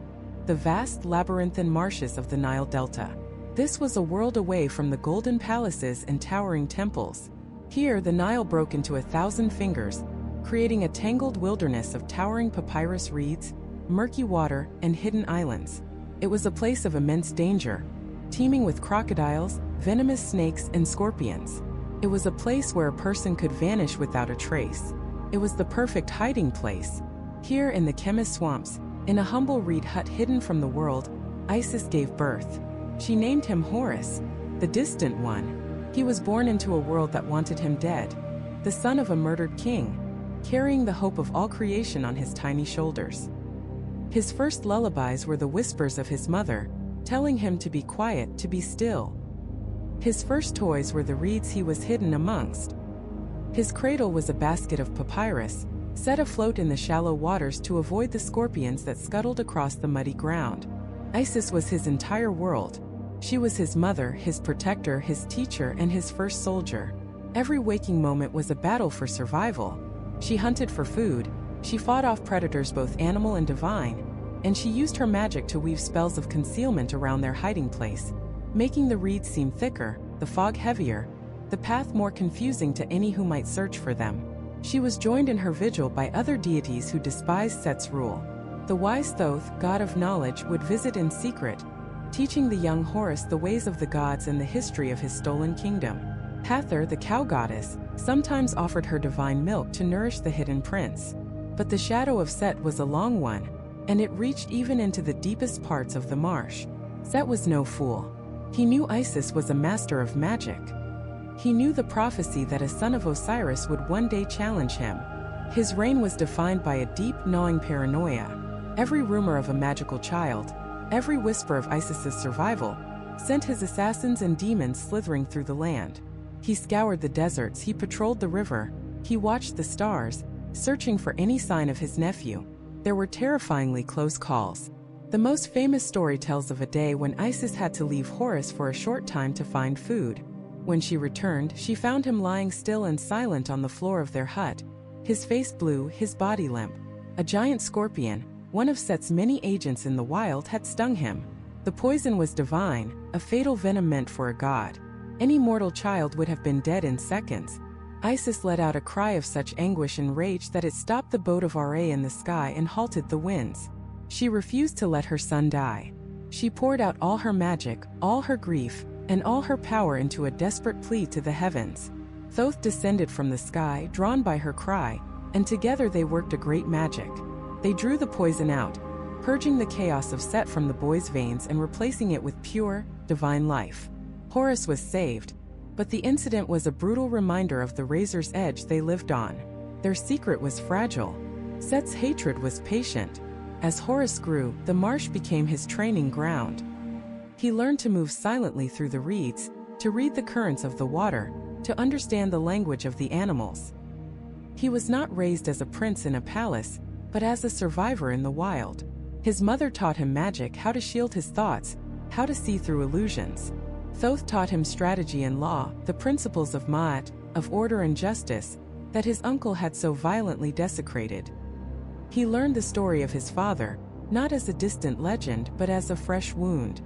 Speaker 1: the vast labyrinthine marshes of the Nile Delta. This was a world away from the golden palaces and towering temples. Here the Nile broke into 1,000 fingers, creating a tangled wilderness of towering papyrus reeds, murky water, and hidden islands. It was a place of immense danger, teeming with crocodiles, venomous snakes, and scorpions. It was a place where a person could vanish without a trace. It was the perfect hiding place. Here in the chemist swamps, in a humble reed hut hidden from the world, Isis gave birth. She named him Horus, the distant one. He was born into a world that wanted him dead, the son of a murdered king, carrying the hope of all creation on his tiny shoulders. His first lullabies were the whispers of his mother, telling him to be quiet, to be still. His first toys were the reeds he was hidden amongst. His cradle was a basket of papyrus, set afloat in the shallow waters to avoid the scorpions that scuttled across the muddy ground. Isis was his entire world. She was his mother, his protector, his teacher, and his first soldier. Every waking moment was a battle for survival. She hunted for food, she fought off predators both animal and divine, and she used her magic to weave spells of concealment around their hiding place, making the reeds seem thicker, the fog heavier, the path more confusing to any who might search for them. She was joined in her vigil by other deities who despised Set's rule. The wise Thoth, god of knowledge, would visit in secret, teaching the young Horus the ways of the gods and the history of his stolen kingdom. Hathor, the cow goddess, sometimes offered her divine milk to nourish the hidden prince. But the shadow of Set was a long one, and it reached even into the deepest parts of the marsh. Set was no fool. He knew Isis was a master of magic. He knew the prophecy that a son of Osiris would one day challenge him. His reign was defined by a deep, gnawing paranoia. Every rumor of a magical child, every whisper of Isis's survival, sent his assassins and demons slithering through the land. He scoured the deserts, he patrolled the river, he watched the stars, searching for any sign of his nephew. There were terrifyingly close calls. The most famous story tells of a day when Isis had to leave Horus for a short time to find food. When she returned, she found him lying still and silent on the floor of their hut, his face blue, his body limp. A giant scorpion, one of Set's many agents in the wild, had stung him. The poison was divine, a fatal venom meant for a god. Any mortal child would have been dead in seconds. Isis let out a cry of such anguish and rage that it stopped the boat of Ra in the sky and halted the winds. She refused to let her son die. She poured out all her magic, all her grief, and all her power into a desperate plea to the heavens. Thoth descended from the sky, drawn by her cry, and together they worked a great magic. They drew the poison out, purging the chaos of Set from the boy's veins and replacing it with pure, divine life. Horus was saved, But the incident was a brutal reminder of the razor's edge they lived on. Their secret was fragile. Set's hatred was patient. As Horus grew, the marsh became his training ground. He learned to move silently through the reeds, to read the currents of the water, to understand the language of the animals. He was not raised as a prince in a palace, but as a survivor in the wild. His mother taught him magic, how to shield his thoughts, how to see through illusions. Thoth taught him strategy and law, the principles of Ma'at, of order and justice, that his uncle had so violently desecrated. He learned the story of his father, not as a distant legend but as a fresh wound.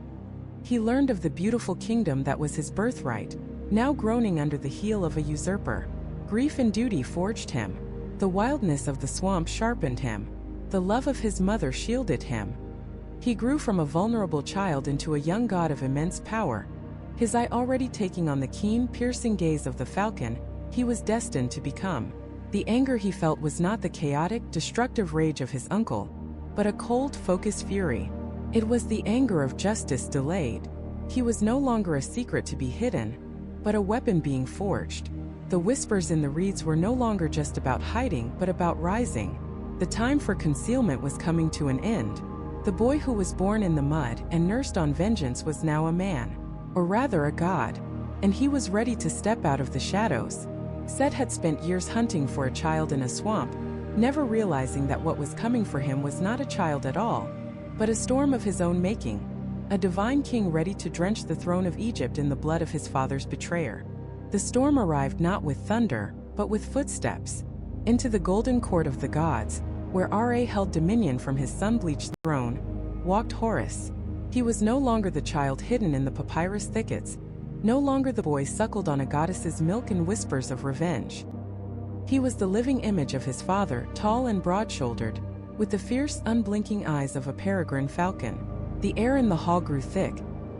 Speaker 1: He learned of the beautiful kingdom that was his birthright, now groaning under the heel of a usurper. Grief and duty forged him. The wildness of the swamp sharpened him. The love of his mother shielded him. He grew from a vulnerable child into a young god of immense power. His eye already taking on the keen, piercing gaze of the falcon he was destined to become. The anger he felt was not the chaotic, destructive rage of his uncle, but a cold, focused fury. It was the anger of justice delayed. He was no longer a secret to be hidden, but a weapon being forged. The whispers in the reeds were no longer just about hiding, but about rising. The time for concealment was coming to an end. The boy who was born in the mud and nursed on vengeance was now a man, or rather a god, and he was ready to step out of the shadows. Set had spent years hunting for a child in a swamp, never realizing that what was coming for him was not a child at all, but a storm of his own making, a divine king ready to drench the throne of Egypt in the blood of his father's betrayer. The storm arrived not with thunder, but with footsteps. Into the golden court of the gods, where Ra held dominion from his sun-bleached throne, walked Horus. He was no longer the child hidden in the papyrus thickets, no longer the boy suckled on a goddess's milk and whispers of revenge. He was the living image of his father, tall and broad-shouldered, with the fierce, unblinking eyes of a peregrine falcon. The air in the hall grew thick,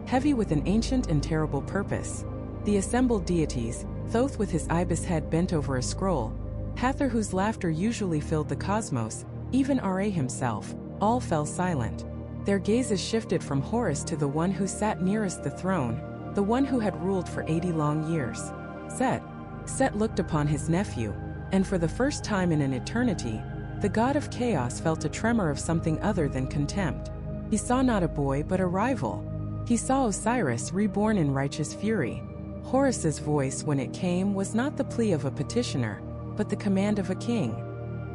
Speaker 1: heavy with an ancient and terrible purpose. The assembled deities, Thoth with his ibis head bent over a scroll, Hathor whose laughter usually filled the cosmos, even Ra himself, all fell silent. Their gazes shifted from Horus to the one who sat nearest the throne, the one who had ruled for 80 long years. Set looked upon his nephew, and for the first time in an eternity, the god of chaos felt a tremor of something other than contempt. He saw not a boy but a rival. He saw Osiris reborn in righteous fury. Horus's voice, when it came, was not the plea of a petitioner, but the command of a king.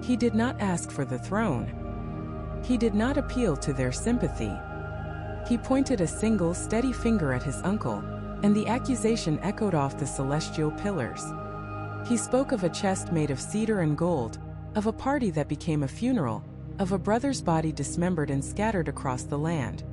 Speaker 1: He did not ask for the throne. He did not appeal to their sympathy. He pointed a single, steady finger at his uncle, and the accusation echoed off the celestial pillars. He spoke of a chest made of cedar and gold, of a party that became a funeral, of a brother's body dismembered and scattered across the land.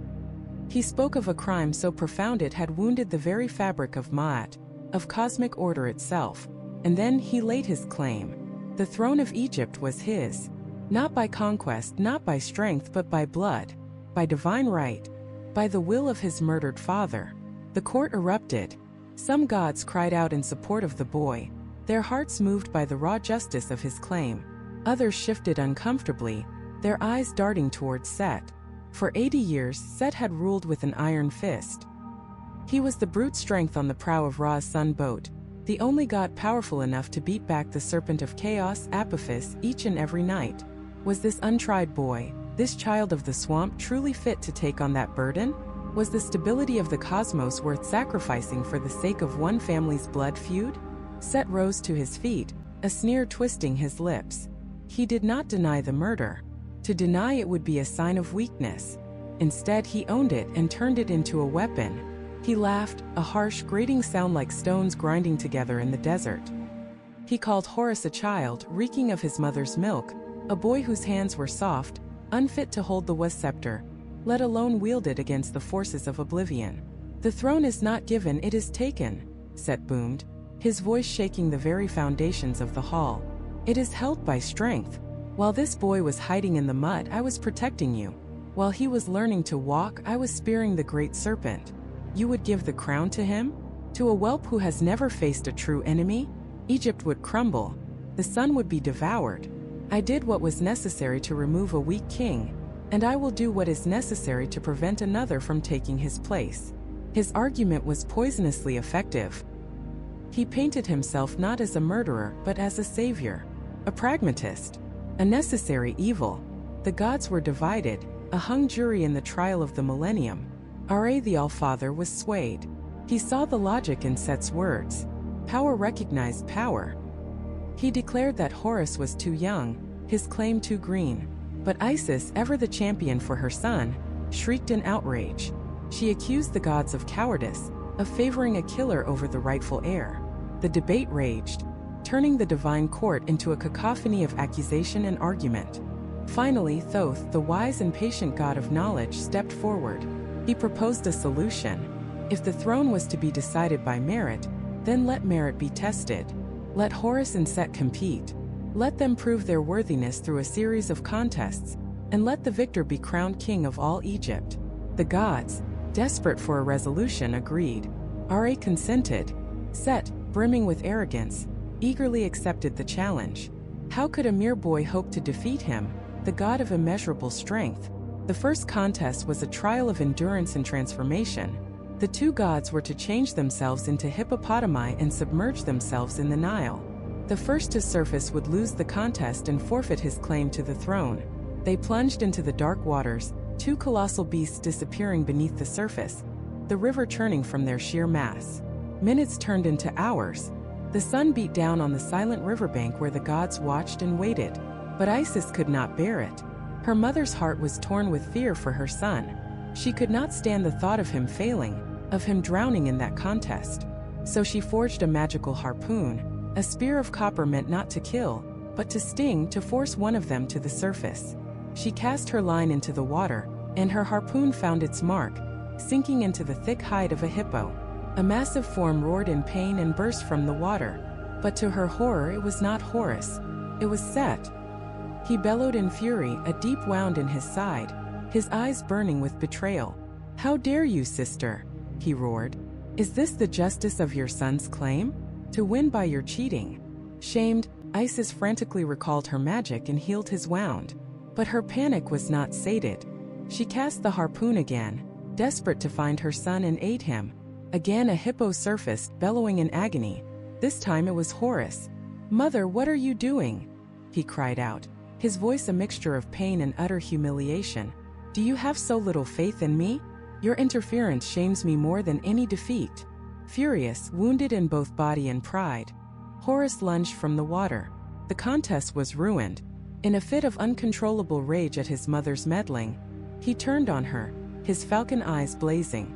Speaker 1: He spoke of a crime so profound it had wounded the very fabric of Ma'at, of cosmic order itself, and then he laid his claim. The throne of Egypt was his, not by conquest, not by strength, but by blood, by divine right, by the will of his murdered father. The court erupted. Some gods cried out in support of the boy, their hearts moved by the raw justice of his claim. Others shifted uncomfortably, their eyes darting towards Set. For 80 years, Set had ruled with an iron fist. He was the brute strength on the prow of Ra's sun boat, the only god powerful enough to beat back the serpent of chaos, Apophis, each and every night. Was this untried boy, this child of the swamp, truly fit to take on that burden? Was the stability of the cosmos worth sacrificing for the sake of one family's blood feud? Set rose to his feet, a sneer twisting his lips. He did not deny the murder. To deny it would be a sign of weakness. Instead, he owned it and turned it into a weapon. He laughed, a harsh, grating sound like stones grinding together in the desert. He called Horus a child, reeking of his mother's milk, a boy whose hands were soft, unfit to hold the scepter, let alone wield it against the forces of oblivion. The throne is not given, it is taken, Set boomed, his voice shaking the very foundations of the hall. It is held by strength. While this boy was hiding in the mud, I was protecting you. While he was learning to walk, I was spearing the great serpent. You would give the crown to him? To a whelp who has never faced a true enemy? Egypt would crumble. The sun would be devoured. I did what was necessary to remove a weak king, and I will do what is necessary to prevent another from taking his place. His argument was poisonously effective. He painted himself not as a murderer but as a savior, a pragmatist, a necessary evil. The gods were divided, a hung jury in the trial of the millennium. Ra the Allfather was swayed. He saw the logic in Set's words. Power recognized power. He declared that Horus was too young, his claim too green. But Isis, ever the champion for her son, shrieked in outrage. She accused the gods of cowardice, of favoring a killer over the rightful heir. The debate raged, turning the divine court into a cacophony of accusation and argument. Finally, Thoth, the wise and patient god of knowledge, stepped forward. He proposed a solution. If the throne was to be decided by merit, then let merit be tested. Let Horus and Set compete. Let them prove their worthiness through a series of contests, and let the victor be crowned king of all Egypt. The gods, desperate for a resolution, agreed. Ra consented. Set, brimming with arrogance, eagerly accepted the challenge. How could a mere boy hope to defeat him, the god of immeasurable strength? The first contest was a trial of endurance and transformation. The two gods were to change themselves into hippopotami and submerge themselves in the Nile. The first to surface would lose the contest and forfeit his claim to the throne. They plunged into the dark waters, two colossal beasts disappearing beneath the surface, the river churning from their sheer mass. Minutes turned into hours. The sun beat down on the silent riverbank where the gods watched and waited. But Isis could not bear it. Her mother's heart was torn with fear for her son. She could not stand the thought of him failing, of him drowning in that contest. So she forged a magical harpoon, a spear of copper meant not to kill, but to sting, to force one of them to the surface. She cast her line into the water, and her harpoon found its mark, sinking into the thick hide of a hippo. A massive form roared in pain and burst from the water. But to her horror, it was not Horus. It was Set. He bellowed in fury, a deep wound in his side, his eyes burning with betrayal. "How dare you, sister?" he roared. "Is this the justice of your son's claim? To win by your cheating?" Shamed, Isis frantically recalled her magic and healed his wound. But her panic was not sated. She cast the harpoon again, desperate to find her son and aid him. Again a hippo surfaced, bellowing in agony. This time it was Horus. "Mother, what are you doing?" he cried out, his voice a mixture of pain and utter humiliation. "Do you have so little faith in me? Your interference shames me more than any defeat." Furious, wounded in both body and pride, Horus lunged from the water. The contest was ruined. In a fit of uncontrollable rage at his mother's meddling, he turned on her, his falcon eyes blazing.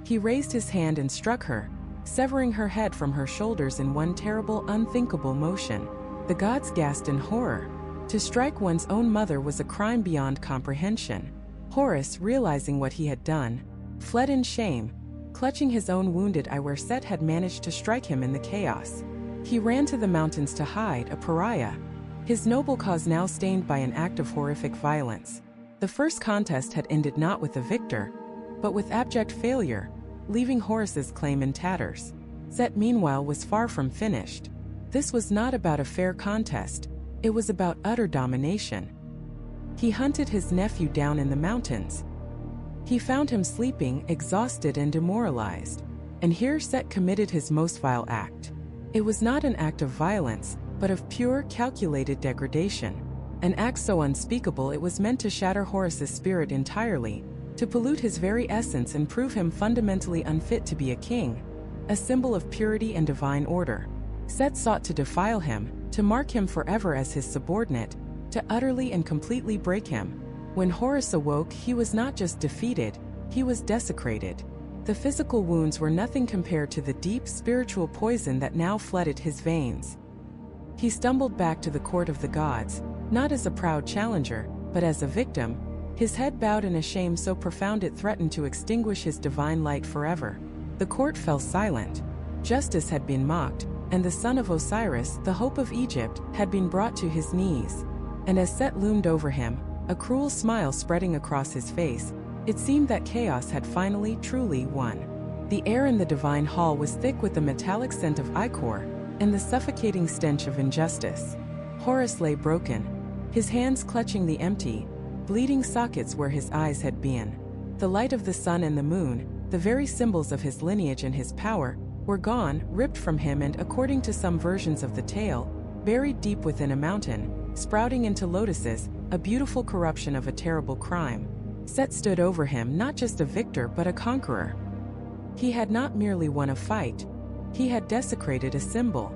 Speaker 1: He raised his hand and struck her, severing her head from her shoulders in one terrible, unthinkable motion. The gods gasped in horror. To strike one's own mother was a crime beyond comprehension. Horus, realizing what he had done, fled in shame, clutching his own wounded eye where Set had managed to strike him in the chaos. He ran to the mountains to hide, a pariah, his noble cause now stained by an act of horrific violence. The first contest had ended not with a victor, but with abject failure, leaving Horus's claim in tatters. Set, meanwhile, was far from finished. This was not about a fair contest, it was about utter domination. He hunted his nephew down in the mountains. He found him sleeping, exhausted and demoralized. And here Set committed his most vile act. It was not an act of violence, but of pure, calculated degradation. An act so unspeakable it was meant to shatter Horus's spirit entirely, to pollute his very essence and prove him fundamentally unfit to be a king, a symbol of purity and divine order. Set sought to defile him, to mark him forever as his subordinate, to utterly and completely break him. When Horus awoke, he was not just defeated, he was desecrated. The physical wounds were nothing compared to the deep spiritual poison that now flooded his veins. He stumbled back to the court of the gods, not as a proud challenger, but as a victim, his head bowed in a shame so profound it threatened to extinguish his divine light forever. The court fell silent. Justice had been mocked, and the son of Osiris, the hope of Egypt, had been brought to his knees. And as Set loomed over him, a cruel smile spreading across his face, it seemed that chaos had finally, truly won. The air in the divine hall was thick with the metallic scent of ichor, and the suffocating stench of injustice. Horus lay broken, his hands clutching the empty, bleeding sockets where his eyes had been. The light of the sun and the moon, the very symbols of his lineage and his power, were gone, ripped from him, and according to some versions of the tale, buried deep within a mountain, sprouting into lotuses, a beautiful corruption of a terrible crime. Set stood over him not just a victor but a conqueror. He had not merely won a fight, he had desecrated a symbol.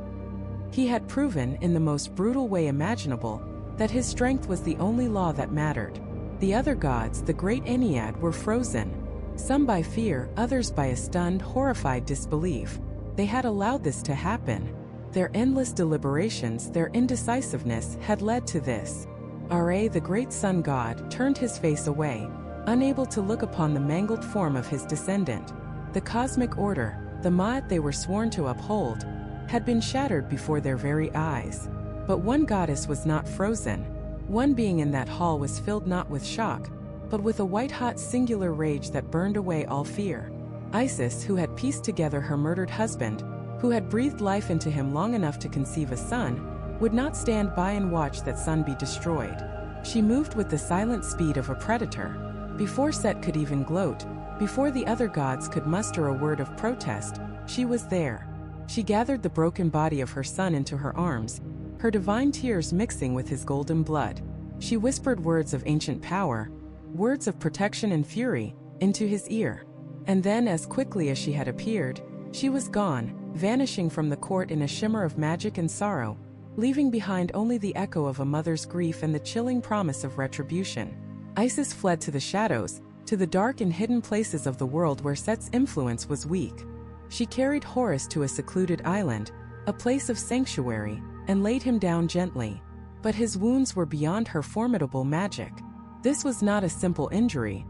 Speaker 1: He had proven, in the most brutal way imaginable, that his strength was the only law that mattered. The other gods, the great Ennead, were frozen, some by fear, others by a stunned, horrified disbelief. They had allowed this to happen. Their endless deliberations, their indecisiveness, had led to this. Ra, the great sun god, turned his face away, unable to look upon the mangled form of his descendant. The cosmic order, the Ma'at they were sworn to uphold, had been shattered before their very eyes. But one goddess was not frozen. One being in that hall was filled not with shock, but with a white-hot singular rage that burned away all fear. Isis, who had pieced together her murdered husband, who had breathed life into him long enough to conceive a son, would not stand by and watch that son be destroyed. She moved with the silent speed of a predator. Before Set could even gloat, before the other gods could muster a word of protest, she was there. She gathered the broken body of her son into her arms, her divine tears mixing with his golden blood. She whispered words of ancient power, words of protection and fury, into his ear. And then, as quickly as she had appeared, she was gone, vanishing from the court in a shimmer of magic and sorrow, leaving behind only the echo of a mother's grief and the chilling promise of retribution. Isis fled to the shadows, to the dark and hidden places of the world where Set's influence was weak. She carried Horus to a secluded island, a place of sanctuary, and laid him down gently. But his wounds were beyond her formidable magic. This was not a simple injury.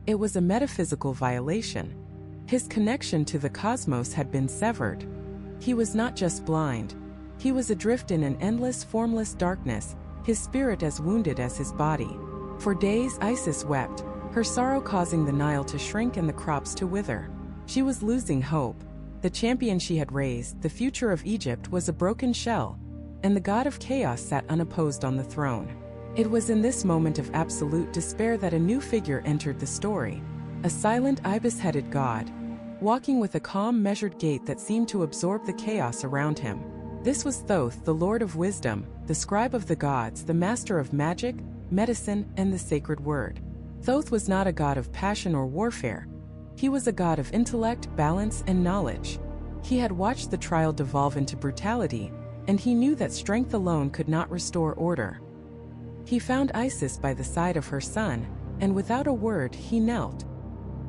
Speaker 1: It was a metaphysical violation. His connection to the cosmos had been severed. He was not just blind. He was adrift in an endless, formless darkness, his spirit as wounded as his body. For days Isis wept, her sorrow causing the Nile to shrink and the crops to wither. She was losing hope. The champion she had raised, the future of Egypt, was a broken shell, and the god of chaos sat unopposed on the throne. It was in this moment of absolute despair that a new figure entered the story. A silent, ibis-headed god, walking with a calm, measured gait that seemed to absorb the chaos around him. This was Thoth, the Lord of Wisdom, the scribe of the gods, the master of magic, medicine, and the sacred word. Thoth was not a god of passion or warfare. He was a god of intellect, balance, and knowledge. He had watched the trial devolve into brutality, and he knew that strength alone could not restore order. He found Isis by the side of her son, and without a word, he knelt.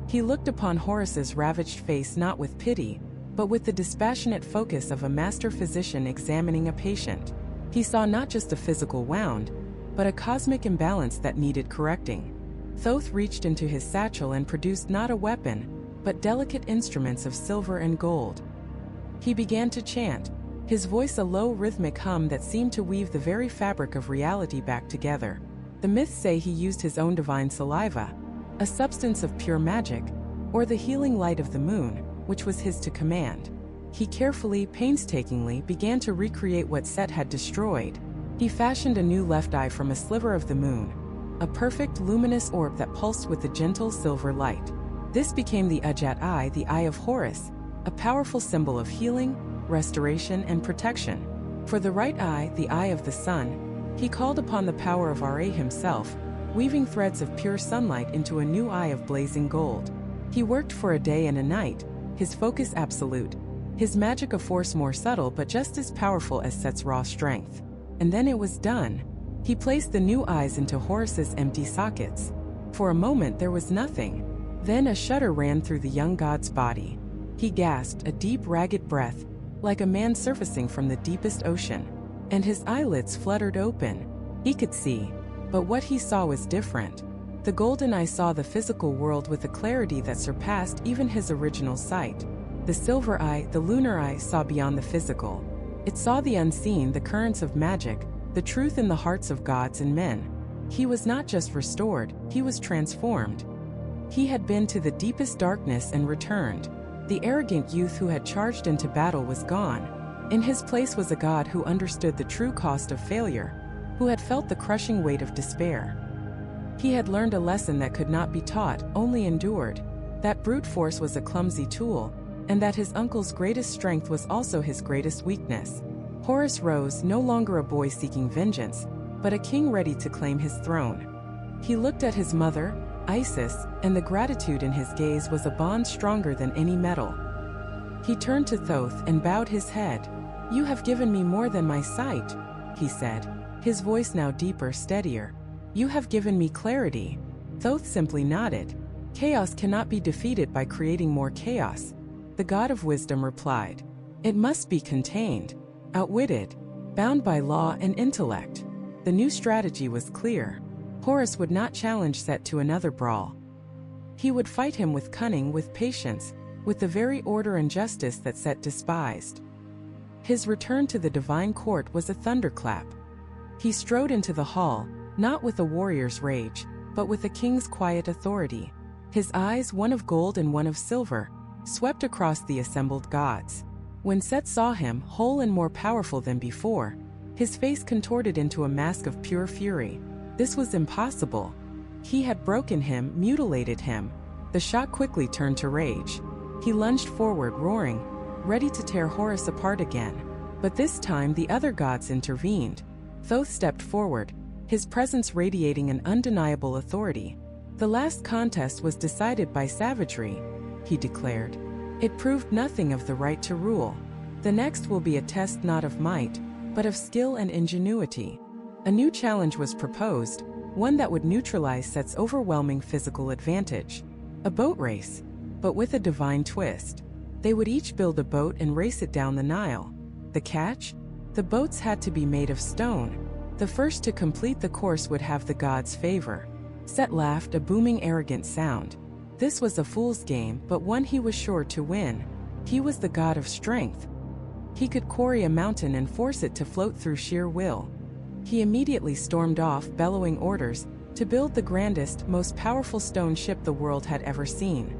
Speaker 1: He looked upon Horus's ravaged face not with pity, but with the dispassionate focus of a master physician examining a patient. He saw not just a physical wound, but a cosmic imbalance that needed correcting. Thoth reached into his satchel and produced not a weapon, but delicate instruments of silver and gold. He began to chant, his voice a low rhythmic hum that seemed to weave the very fabric of reality back together. The myths say he used his own divine saliva, a substance of pure magic, or the healing light of the moon, which was his to command. He carefully, painstakingly began to recreate what Set had destroyed. He fashioned a new left eye from a sliver of the moon, a perfect luminous orb that pulsed with a gentle silver light. This became the Ajat Eye, the Eye of Horus, a powerful symbol of healing, restoration, and protection. For the right eye, the Eye of the Sun, he called upon the power of Ra himself, weaving threads of pure sunlight into a new eye of blazing gold. He worked for a day and a night, his focus absolute, his magic a force more subtle but just as powerful as Set's raw strength. And then it was done. He placed the new eyes into Horus's empty sockets. For a moment there was nothing. Then a shudder ran through the young god's body. He gasped, a deep, ragged breath, like a man surfacing from the deepest ocean. And his eyelids fluttered open. He could see, but what he saw was different. The golden eye saw the physical world with a clarity that surpassed even his original sight. The silver eye, the lunar eye, saw beyond the physical. It saw the unseen, the currents of magic, the truth in the hearts of gods and men. He was not just restored, he was transformed. He had been to the deepest darkness and returned. The arrogant youth who had charged into battle was gone. In his place was a god who understood the true cost of failure, who had felt the crushing weight of despair. He had learned a lesson that could not be taught, only endured. That brute force was a clumsy tool, and that his uncle's greatest strength was also his greatest weakness. Horus rose, no longer a boy seeking vengeance, but a king ready to claim his throne. He looked at his mother, Isis, and the gratitude in his gaze was a bond stronger than any metal. He turned to Thoth and bowed his head. "You have given me more than my sight," he said, his voice now deeper, steadier. "You have given me clarity." Thoth simply nodded. "Chaos cannot be defeated by creating more chaos," the god of wisdom replied. "It must be contained, outwitted, bound by law and intellect." The new strategy was clear. Horus would not challenge Set to another brawl. He would fight him with cunning, with patience, with the very order and justice that Set despised. His return to the divine court was a thunderclap. He strode into the hall, not with a warrior's rage, but with a king's quiet authority. His eyes, one of gold and one of silver, swept across the assembled gods. When Set saw him, whole and more powerful than before, his face contorted into a mask of pure fury. This was impossible. He had broken him, mutilated him. The shock quickly turned to rage. He lunged forward, roaring, ready to tear Horus apart again. But this time the other gods intervened. Thoth stepped forward, his presence radiating an undeniable authority. "The last contest was decided by savagery," he declared. "It proved nothing of the right to rule. The next will be a test not of might, but of skill and ingenuity." A new challenge was proposed, one that would neutralize Set's overwhelming physical advantage. A boat race, but with a divine twist. They would each build a boat and race it down the Nile. The catch? The boats had to be made of stone. The first to complete the course would have the gods' favor. Set laughed, a booming, arrogant sound. This was a fool's game, but one he was sure to win. He was the god of strength. He could quarry a mountain and force it to float through sheer will. He immediately stormed off, bellowing orders to build the grandest, most powerful stone ship the world had ever seen.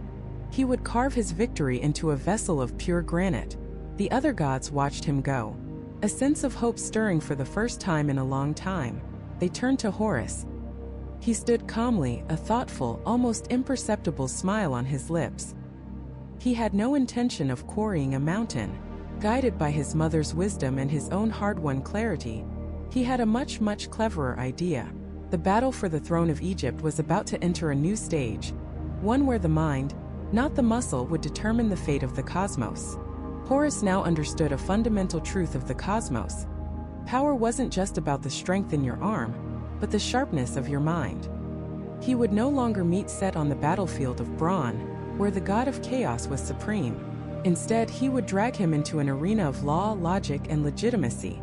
Speaker 1: He would carve his victory into a vessel of pure granite. The other gods watched him go, a sense of hope stirring for the first time in a long time. They turned to Horus. He stood calmly, a thoughtful, almost imperceptible smile on his lips. He had no intention of quarrying a mountain. Guided by his mother's wisdom and his own hard-won clarity, he had a much, much cleverer idea. The battle for the throne of Egypt was about to enter a new stage, one where the mind, not the muscle, would determine the fate of the cosmos. Horus now understood a fundamental truth of the cosmos. Power wasn't just about the strength in your arm, but the sharpness of your mind. He would no longer meet Set on the battlefield of brawn, where the god of chaos was supreme. Instead, he would drag him into an arena of law, logic, and legitimacy.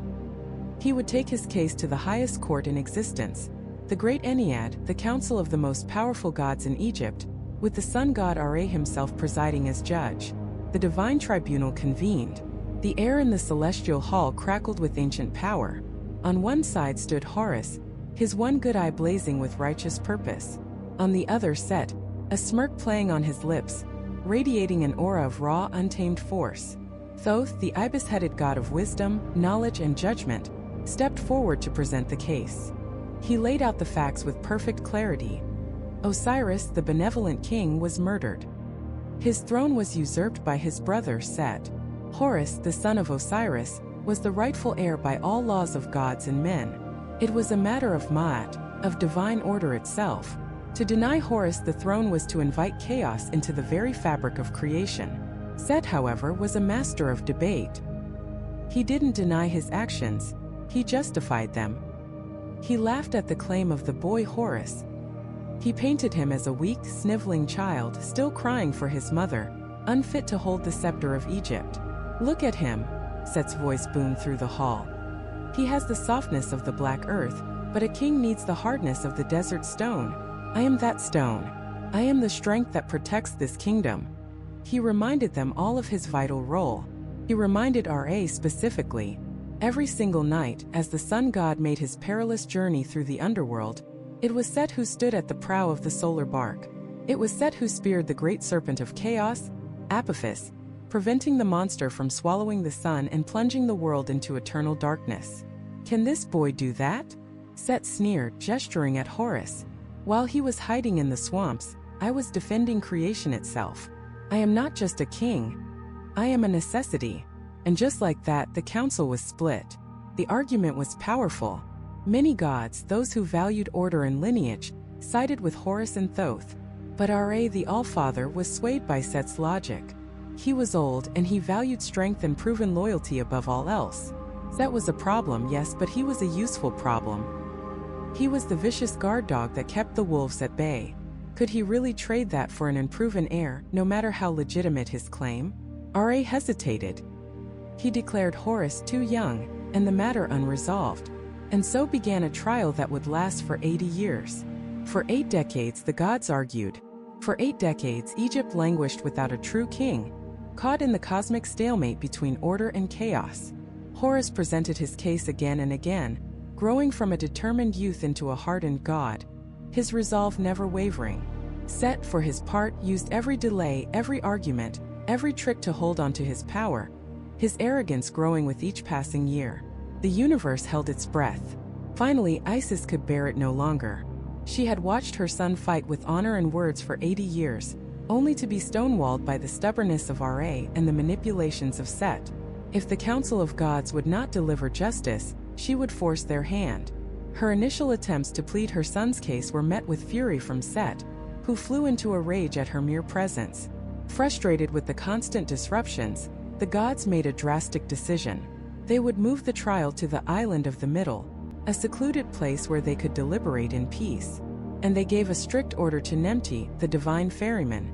Speaker 1: He would take his case to the highest court in existence, the great Ennead, the council of the most powerful gods in Egypt, with the sun god Ra himself presiding as judge. The divine tribunal convened. The air in the celestial hall crackled with ancient power. On one side stood Horus, his one good eye blazing with righteous purpose. On the other Set, a smirk playing on his lips, radiating an aura of raw, untamed force. Thoth, the ibis-headed god of wisdom, knowledge, and judgment, stepped forward to present the case. He laid out the facts with perfect clarity. Osiris, the benevolent king, was murdered. His throne was usurped by his brother Set. Horus, the son of Osiris, was the rightful heir by all laws of gods and men. It was a matter of Ma'at, of divine order itself. To deny Horus the throne was to invite chaos into the very fabric of creation. Set, however, was a master of debate. He didn't deny his actions, he justified them. He laughed at the claim of the boy Horus. He painted him as a weak, sniveling child, still crying for his mother, unfit to hold the scepter of Egypt. "Look at him," Set's voice boomed through the hall. "He has the softness of the black earth, but a king needs the hardness of the desert stone. I am that stone. I am the strength that protects this kingdom." He reminded them all of his vital role. He reminded Ra specifically. Every single night, as the sun god made his perilous journey through the underworld, it was Set who stood at the prow of the solar bark. It was Set who speared the great serpent of chaos, Apophis, preventing the monster from swallowing the sun and plunging the world into eternal darkness. "Can this boy do that?" Set sneered, gesturing at Horus. "While he was hiding in the swamps, I was defending creation itself. I am not just a king. I am a necessity. And just like that, the council was split. The argument was powerful. Many gods, those who valued order and lineage, sided with Horus and Thoth. But Ra, the Allfather, was swayed by Set's logic. He was old, and he valued strength and proven loyalty above all else. Set was a problem, yes, but he was a useful problem. He was the vicious guard dog that kept the wolves at bay. Could he really trade that for an unproven heir, no matter how legitimate his claim? Ra hesitated. He declared Horus too young, and the matter unresolved. And so began a trial that would last for 80 years. For 8 decades, the gods argued. For 8 decades, Egypt languished without a true king, caught in the cosmic stalemate between order and chaos. Horus presented his case again and again, growing from a determined youth into a hardened god, his resolve never wavering. Set, for his part, used every delay, every argument, every trick to hold on to his power, his arrogance growing with each passing year. The universe held its breath. Finally, Isis could bear it no longer. She had watched her son fight with honor and words for 80 years, only to be stonewalled by the stubbornness of Ra and the manipulations of Set. If the Council of Gods would not deliver justice, she would force their hand. Her initial attempts to plead her son's case were met with fury from Set, who flew into a rage at her mere presence. Frustrated with the constant disruptions, the gods made a drastic decision. They would move the trial to the Island of the Middle, a secluded place where they could deliberate in peace. And they gave a strict order to Nemti, the divine ferryman.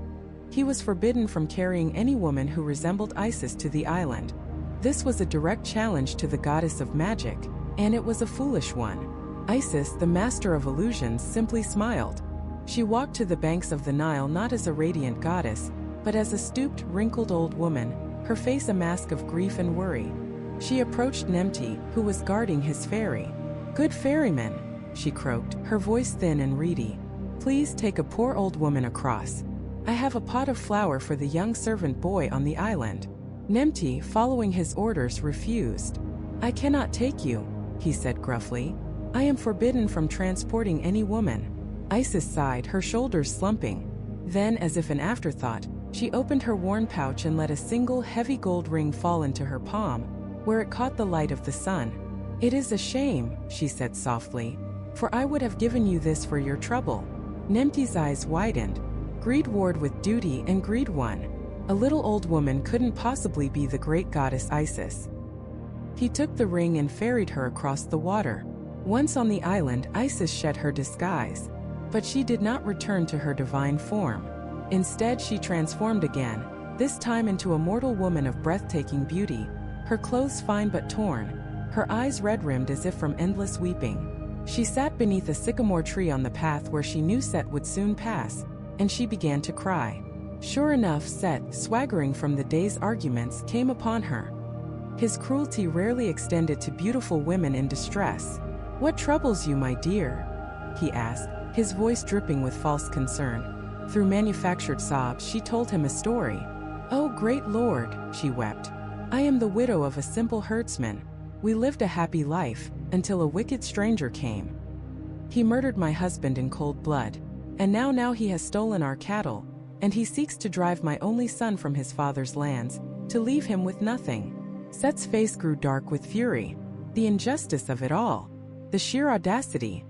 Speaker 1: He was forbidden from carrying any woman who resembled Isis to the island. This was a direct challenge to the goddess of magic, and it was a foolish one. Isis, the master of illusions, simply smiled. She walked to the banks of the Nile not as a radiant goddess, but as a stooped, wrinkled old woman, her face a mask of grief and worry. She approached Nemti, who was guarding his ferry. "Good ferryman," she croaked, her voice thin and reedy. "Please take a poor old woman across. I have a pot of flour for the young servant boy on the island." Nemti, following his orders, refused. "I cannot take you," he said gruffly. "I am forbidden from transporting any woman." Isis sighed, her shoulders slumping. Then, as if an afterthought, she opened her worn pouch and let a single heavy gold ring fall into her palm, where it caught the light of the sun. "It is a shame," she said softly, "for I would have given you this for your trouble." Nemti's eyes widened. Greed warred with duty and greed won. A little old woman couldn't possibly be the great goddess Isis. He took the ring and ferried her across the water. Once on the island, Isis shed her disguise. But she did not return to her divine form. Instead, she transformed again, this time into a mortal woman of breathtaking beauty, her clothes fine but torn, her eyes red-rimmed as if from endless weeping. She sat beneath a sycamore tree on the path where she knew Set would soon pass, and she began to cry. Sure enough, Set, swaggering from the day's arguments, came upon her. His cruelty rarely extended to beautiful women in distress. "What troubles you, my dear?" he asked, his voice dripping with false concern. Through manufactured sobs, she told him a story. "Oh, great lord," she wept. "I am the widow of a simple herdsman. We lived a happy life, until a wicked stranger came. He murdered my husband in cold blood, and now he has stolen our cattle, and he seeks to drive my only son from his father's lands, to leave him with nothing." Set's face grew dark with fury. The injustice of it all. The sheer audacity.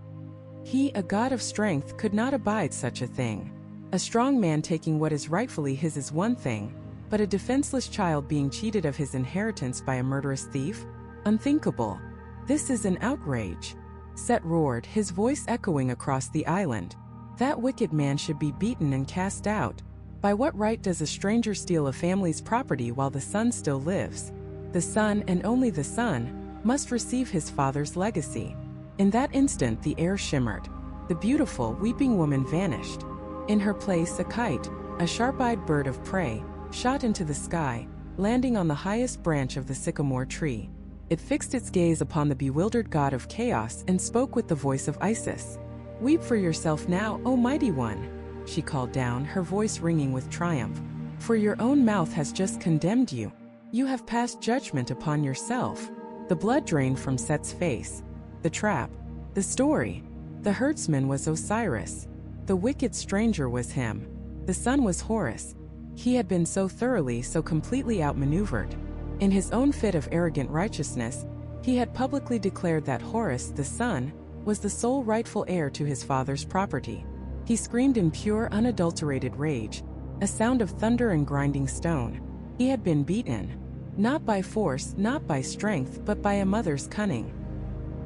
Speaker 1: He, a god of strength, could not abide such a thing. A strong man taking what is rightfully his is one thing, but a defenseless child being cheated of his inheritance by a murderous thief? Unthinkable. This is an outrage. Set roared, his voice echoing across the island. That wicked man should be beaten and cast out. By what right does a stranger steal a family's property while the son still lives? The son, and only the son, must receive his father's legacy. In that instant, the air shimmered. The beautiful, weeping woman vanished. In her place, a kite, a sharp-eyed bird of prey, shot into the sky, landing on the highest branch of the sycamore tree. It fixed its gaze upon the bewildered god of chaos and spoke with the voice of Isis. "Weep for yourself now, O mighty one," she called down, her voice ringing with triumph. "For your own mouth has just condemned you. You have passed judgment upon yourself." The blood drained from Set's face. The trap. The story. The herdsman was Osiris. The wicked stranger was him. The son was Horus. He had been so thoroughly, so completely outmaneuvered. In his own fit of arrogant righteousness, he had publicly declared that Horus, the son, was the sole rightful heir to his father's property. He screamed in pure, unadulterated rage, a sound of thunder and grinding stone. He had been beaten. Not by force, not by strength, but by a mother's cunning.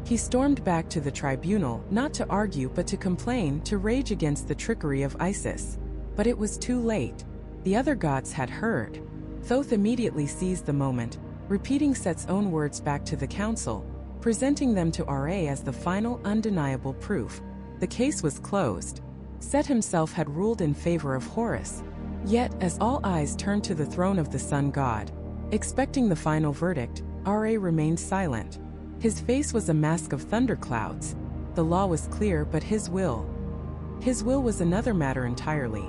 Speaker 1: He stormed back to the tribunal, not to argue but to complain, to rage against the trickery of Isis. But it was too late. The other gods had heard. Thoth immediately seized the moment, repeating Set's own words back to the council, presenting them to Ra as the final, undeniable proof. The case was closed. Set himself had ruled in favor of Horus. Yet, as all eyes turned to the throne of the sun god, expecting the final verdict, Ra remained silent. His face was a mask of thunderclouds. The law was clear, but his will was another matter entirely.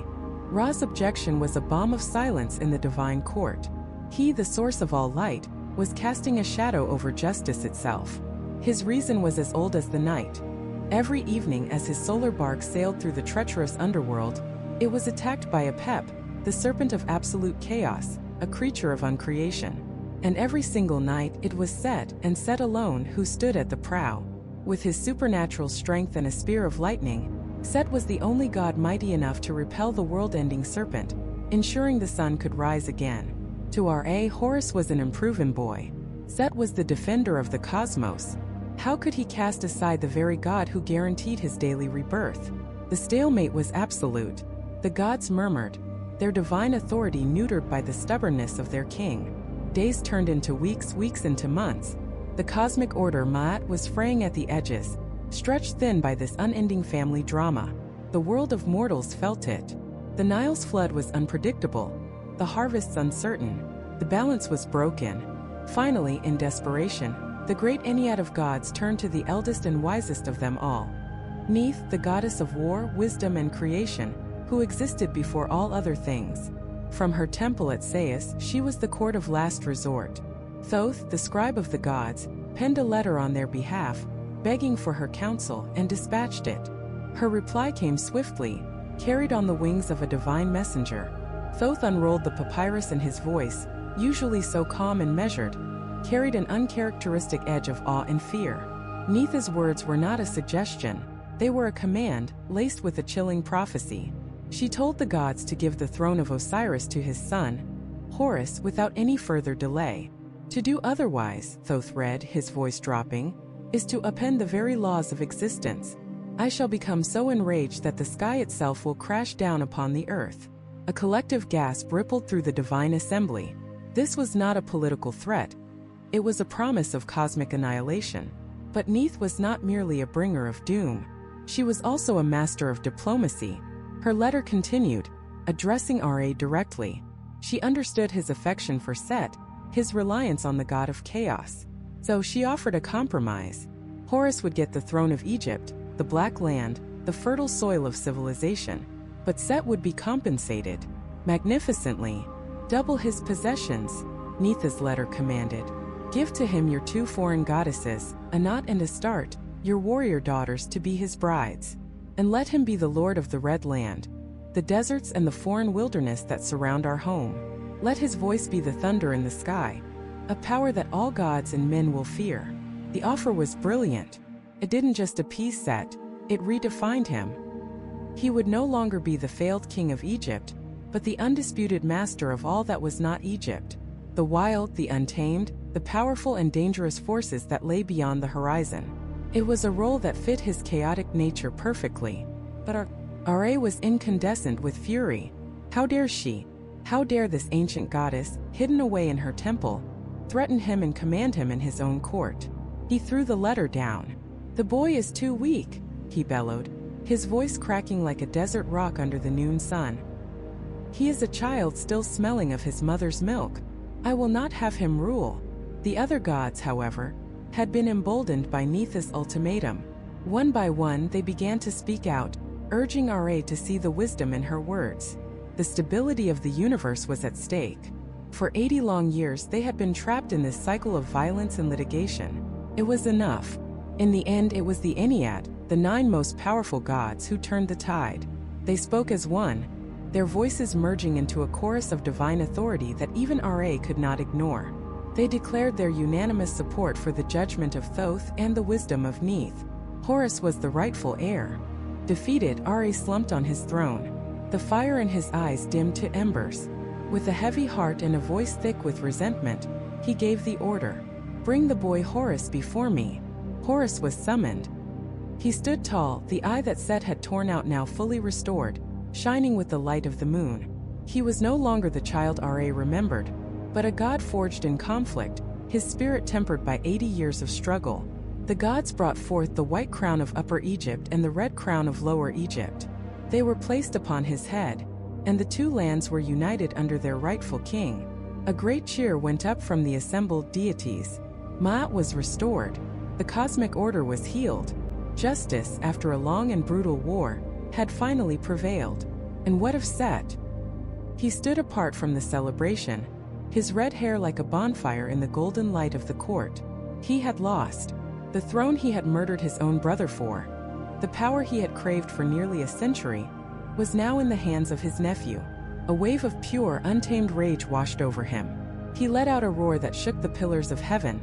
Speaker 1: Ra's objection was a bomb of silence in the divine court. He, the source of all light, was casting a shadow over justice itself. His reason was as old as the night. Every evening as his solar bark sailed through the treacherous underworld, it was attacked by a Pep, the serpent of absolute chaos, a creature of uncreation. And every single night it was Set, and Set alone, who stood at the prow. With his supernatural strength and a spear of lightning, Set was the only god mighty enough to repel the world-ending serpent, ensuring the sun could rise again. To Ra, Horus was an unproven boy. Set was the defender of the cosmos. How could he cast aside the very god who guaranteed his daily rebirth? The stalemate was absolute. The gods murmured, their divine authority neutered by the stubbornness of their king. Days turned into weeks, weeks into months. The cosmic order Ma'at was fraying at the edges, stretched thin by this unending family drama. The world of mortals felt it. The Nile's flood was unpredictable, the harvests uncertain, the balance was broken. Finally, in desperation, the great Ennead of gods turned to the eldest and wisest of them all. Neith, the goddess of war, wisdom and creation, who existed before all other things. From her temple at Sais, she was the court of last resort. Thoth, the scribe of the gods, penned a letter on their behalf, begging for her counsel, and dispatched it. Her reply came swiftly, carried on the wings of a divine messenger. Thoth unrolled the papyrus, and his voice, usually so calm and measured, carried an uncharacteristic edge of awe and fear. Neith's words were not a suggestion, they were a command, laced with a chilling prophecy. She told the gods to give the throne of Osiris to his son, Horus, without any further delay. To do otherwise, Thoth read, his voice dropping, is to upend the very laws of existence. I shall become so enraged that the sky itself will crash down upon the earth. A collective gasp rippled through the divine assembly. This was not a political threat. It was a promise of cosmic annihilation. But Neith was not merely a bringer of doom. She was also a master of diplomacy. Her letter continued, addressing Ra directly. She understood his affection for Set, his reliance on the god of chaos. So she offered a compromise. Horus would get the throne of Egypt, the Black Land, the fertile soil of civilization. But Set would be compensated magnificently. Double his possessions, Neith's letter commanded. Give to him your 2 foreign goddesses, Anat and Astarte, your warrior daughters, to be his brides. And let him be the lord of the Red Land, the deserts and the foreign wilderness that surround our home. Let his voice be the thunder in the sky, a power that all gods and men will fear. The offer was brilliant. It didn't just appease Set, it redefined him. He would no longer be the failed king of Egypt, but the undisputed master of all that was not Egypt. The wild, the untamed, the powerful and dangerous forces that lay beyond the horizon. It was a role that fit his chaotic nature perfectly. But Ra was incandescent with fury. How dare she? How dare this ancient goddess, hidden away in her temple, threaten him and command him in his own court? He threw the letter down. The boy is too weak, he bellowed, his voice cracking like a desert rock under the noon sun. He is a child still smelling of his mother's milk. I will not have him rule. The other gods, however, had been emboldened by Neith's ultimatum. One by one they began to speak out, urging Ra to see the wisdom in her words. The stability of the universe was at stake. For 80 long years they had been trapped in this cycle of violence and litigation. It was enough. In the end it was the Ennead, the 9 most powerful gods, who turned the tide. They spoke as one. their voices merging into a chorus of divine authority that even Ra could not ignore. They declared their unanimous support for the judgment of Thoth and the wisdom of Neith. Horus was the rightful heir. Defeated, Ra slumped on his throne. The fire in his eyes dimmed to embers. With a heavy heart and a voice thick with resentment, he gave the order, "Bring the boy Horus before me." Horus was summoned. He stood tall, the eye that Set had torn out now fully restored, shining with the light of the moon. He was no longer the child Ra remembered, but a god forged in conflict, his spirit tempered by 80 years of struggle. The gods brought forth the white crown of Upper Egypt and the red crown of Lower Egypt. They were placed upon his head, and the two lands were united under their rightful king. A great cheer went up from the assembled deities. Ma'at was restored. The cosmic order was healed. Justice, after a long and brutal war, had finally prevailed. And what of Set? He stood apart from the celebration, his red hair like a bonfire in the golden light of the court. He had lost. The throne he had murdered his own brother for, the power he had craved for nearly a century, was now in the hands of his nephew. A wave of pure, untamed rage washed over him. He let out a roar that shook the pillars of heaven,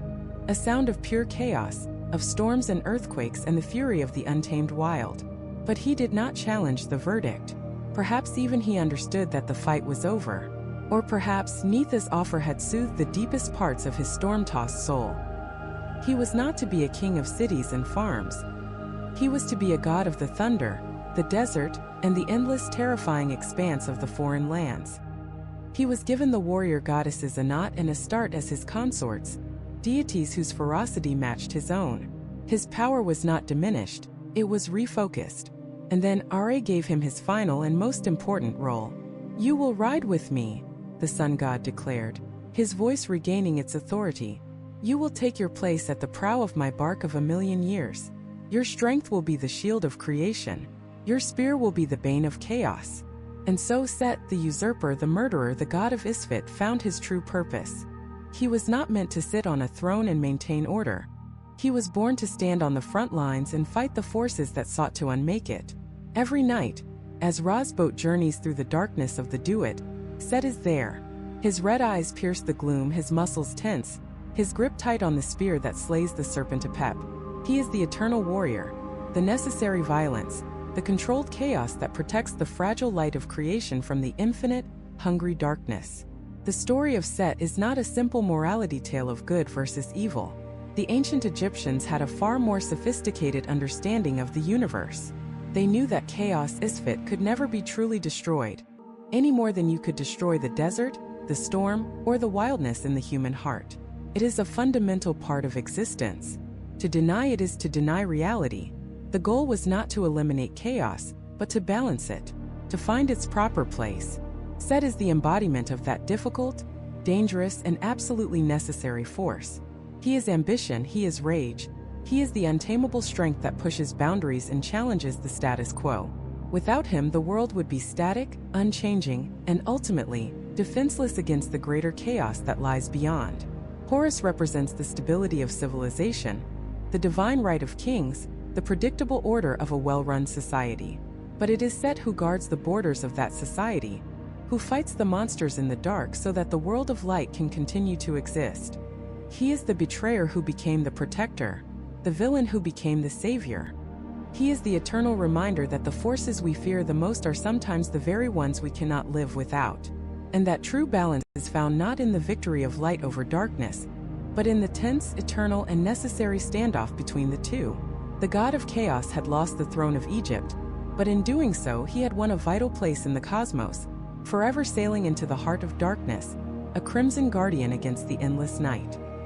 Speaker 1: a sound of pure chaos, of storms and earthquakes and the fury of the untamed wild. But he did not challenge the verdict. Perhaps even he understood that the fight was over. Or perhaps Neith's offer had soothed the deepest parts of his storm-tossed soul. He was not to be a king of cities and farms. He was to be a god of the thunder, the desert, and the endless terrifying expanse of the foreign lands. He was given the warrior goddesses Anat and Astarte as his consorts, deities whose ferocity matched his own. His power was not diminished, it was refocused. And then Ra gave him his final and most important role. "You will ride with me," the sun god declared, his voice regaining its authority. "You will take your place at the prow of my bark of 1,000,000 years. Your strength will be the shield of creation. Your spear will be the bane of chaos." And so Set, the usurper, the murderer, the god of Isfet, found his true purpose. He was not meant to sit on a throne and maintain order. He was born to stand on the front lines and fight the forces that sought to unmake it. Every night, as Ra's boat journeys through the darkness of the Duat, Set is there. His red eyes pierce the gloom, his muscles tense, his grip tight on the spear that slays the serpent Apep. He is the eternal warrior, the necessary violence, the controlled chaos that protects the fragile light of creation from the infinite, hungry darkness. The story of Set is not a simple morality tale of good versus evil. The ancient Egyptians had a far more sophisticated understanding of the universe. They knew that chaos Isfet could never be truly destroyed, any more than you could destroy the desert, the storm, or the wildness in the human heart. It is a fundamental part of existence. To deny it is to deny reality. The goal was not to eliminate chaos, but to balance it, to find its proper place. Set is the embodiment of that difficult, dangerous, and absolutely necessary force. He is ambition, he is rage, he is the untamable strength that pushes boundaries and challenges the status quo. Without him, the world would be static, unchanging, and ultimately, defenseless against the greater chaos that lies beyond. Horus represents the stability of civilization, the divine right of kings, the predictable order of a well-run society. But it is Set who guards the borders of that society, who fights the monsters in the dark so that the world of light can continue to exist. He is the betrayer who became the protector, the villain who became the savior. He is the eternal reminder that the forces we fear the most are sometimes the very ones we cannot live without, and that true balance is found not in the victory of light over darkness, but in the tense, eternal, and necessary standoff between the two. The god of chaos had lost the throne of Egypt, but in doing so he had won a vital place in the cosmos, forever sailing into the heart of darkness, a crimson guardian against the endless night.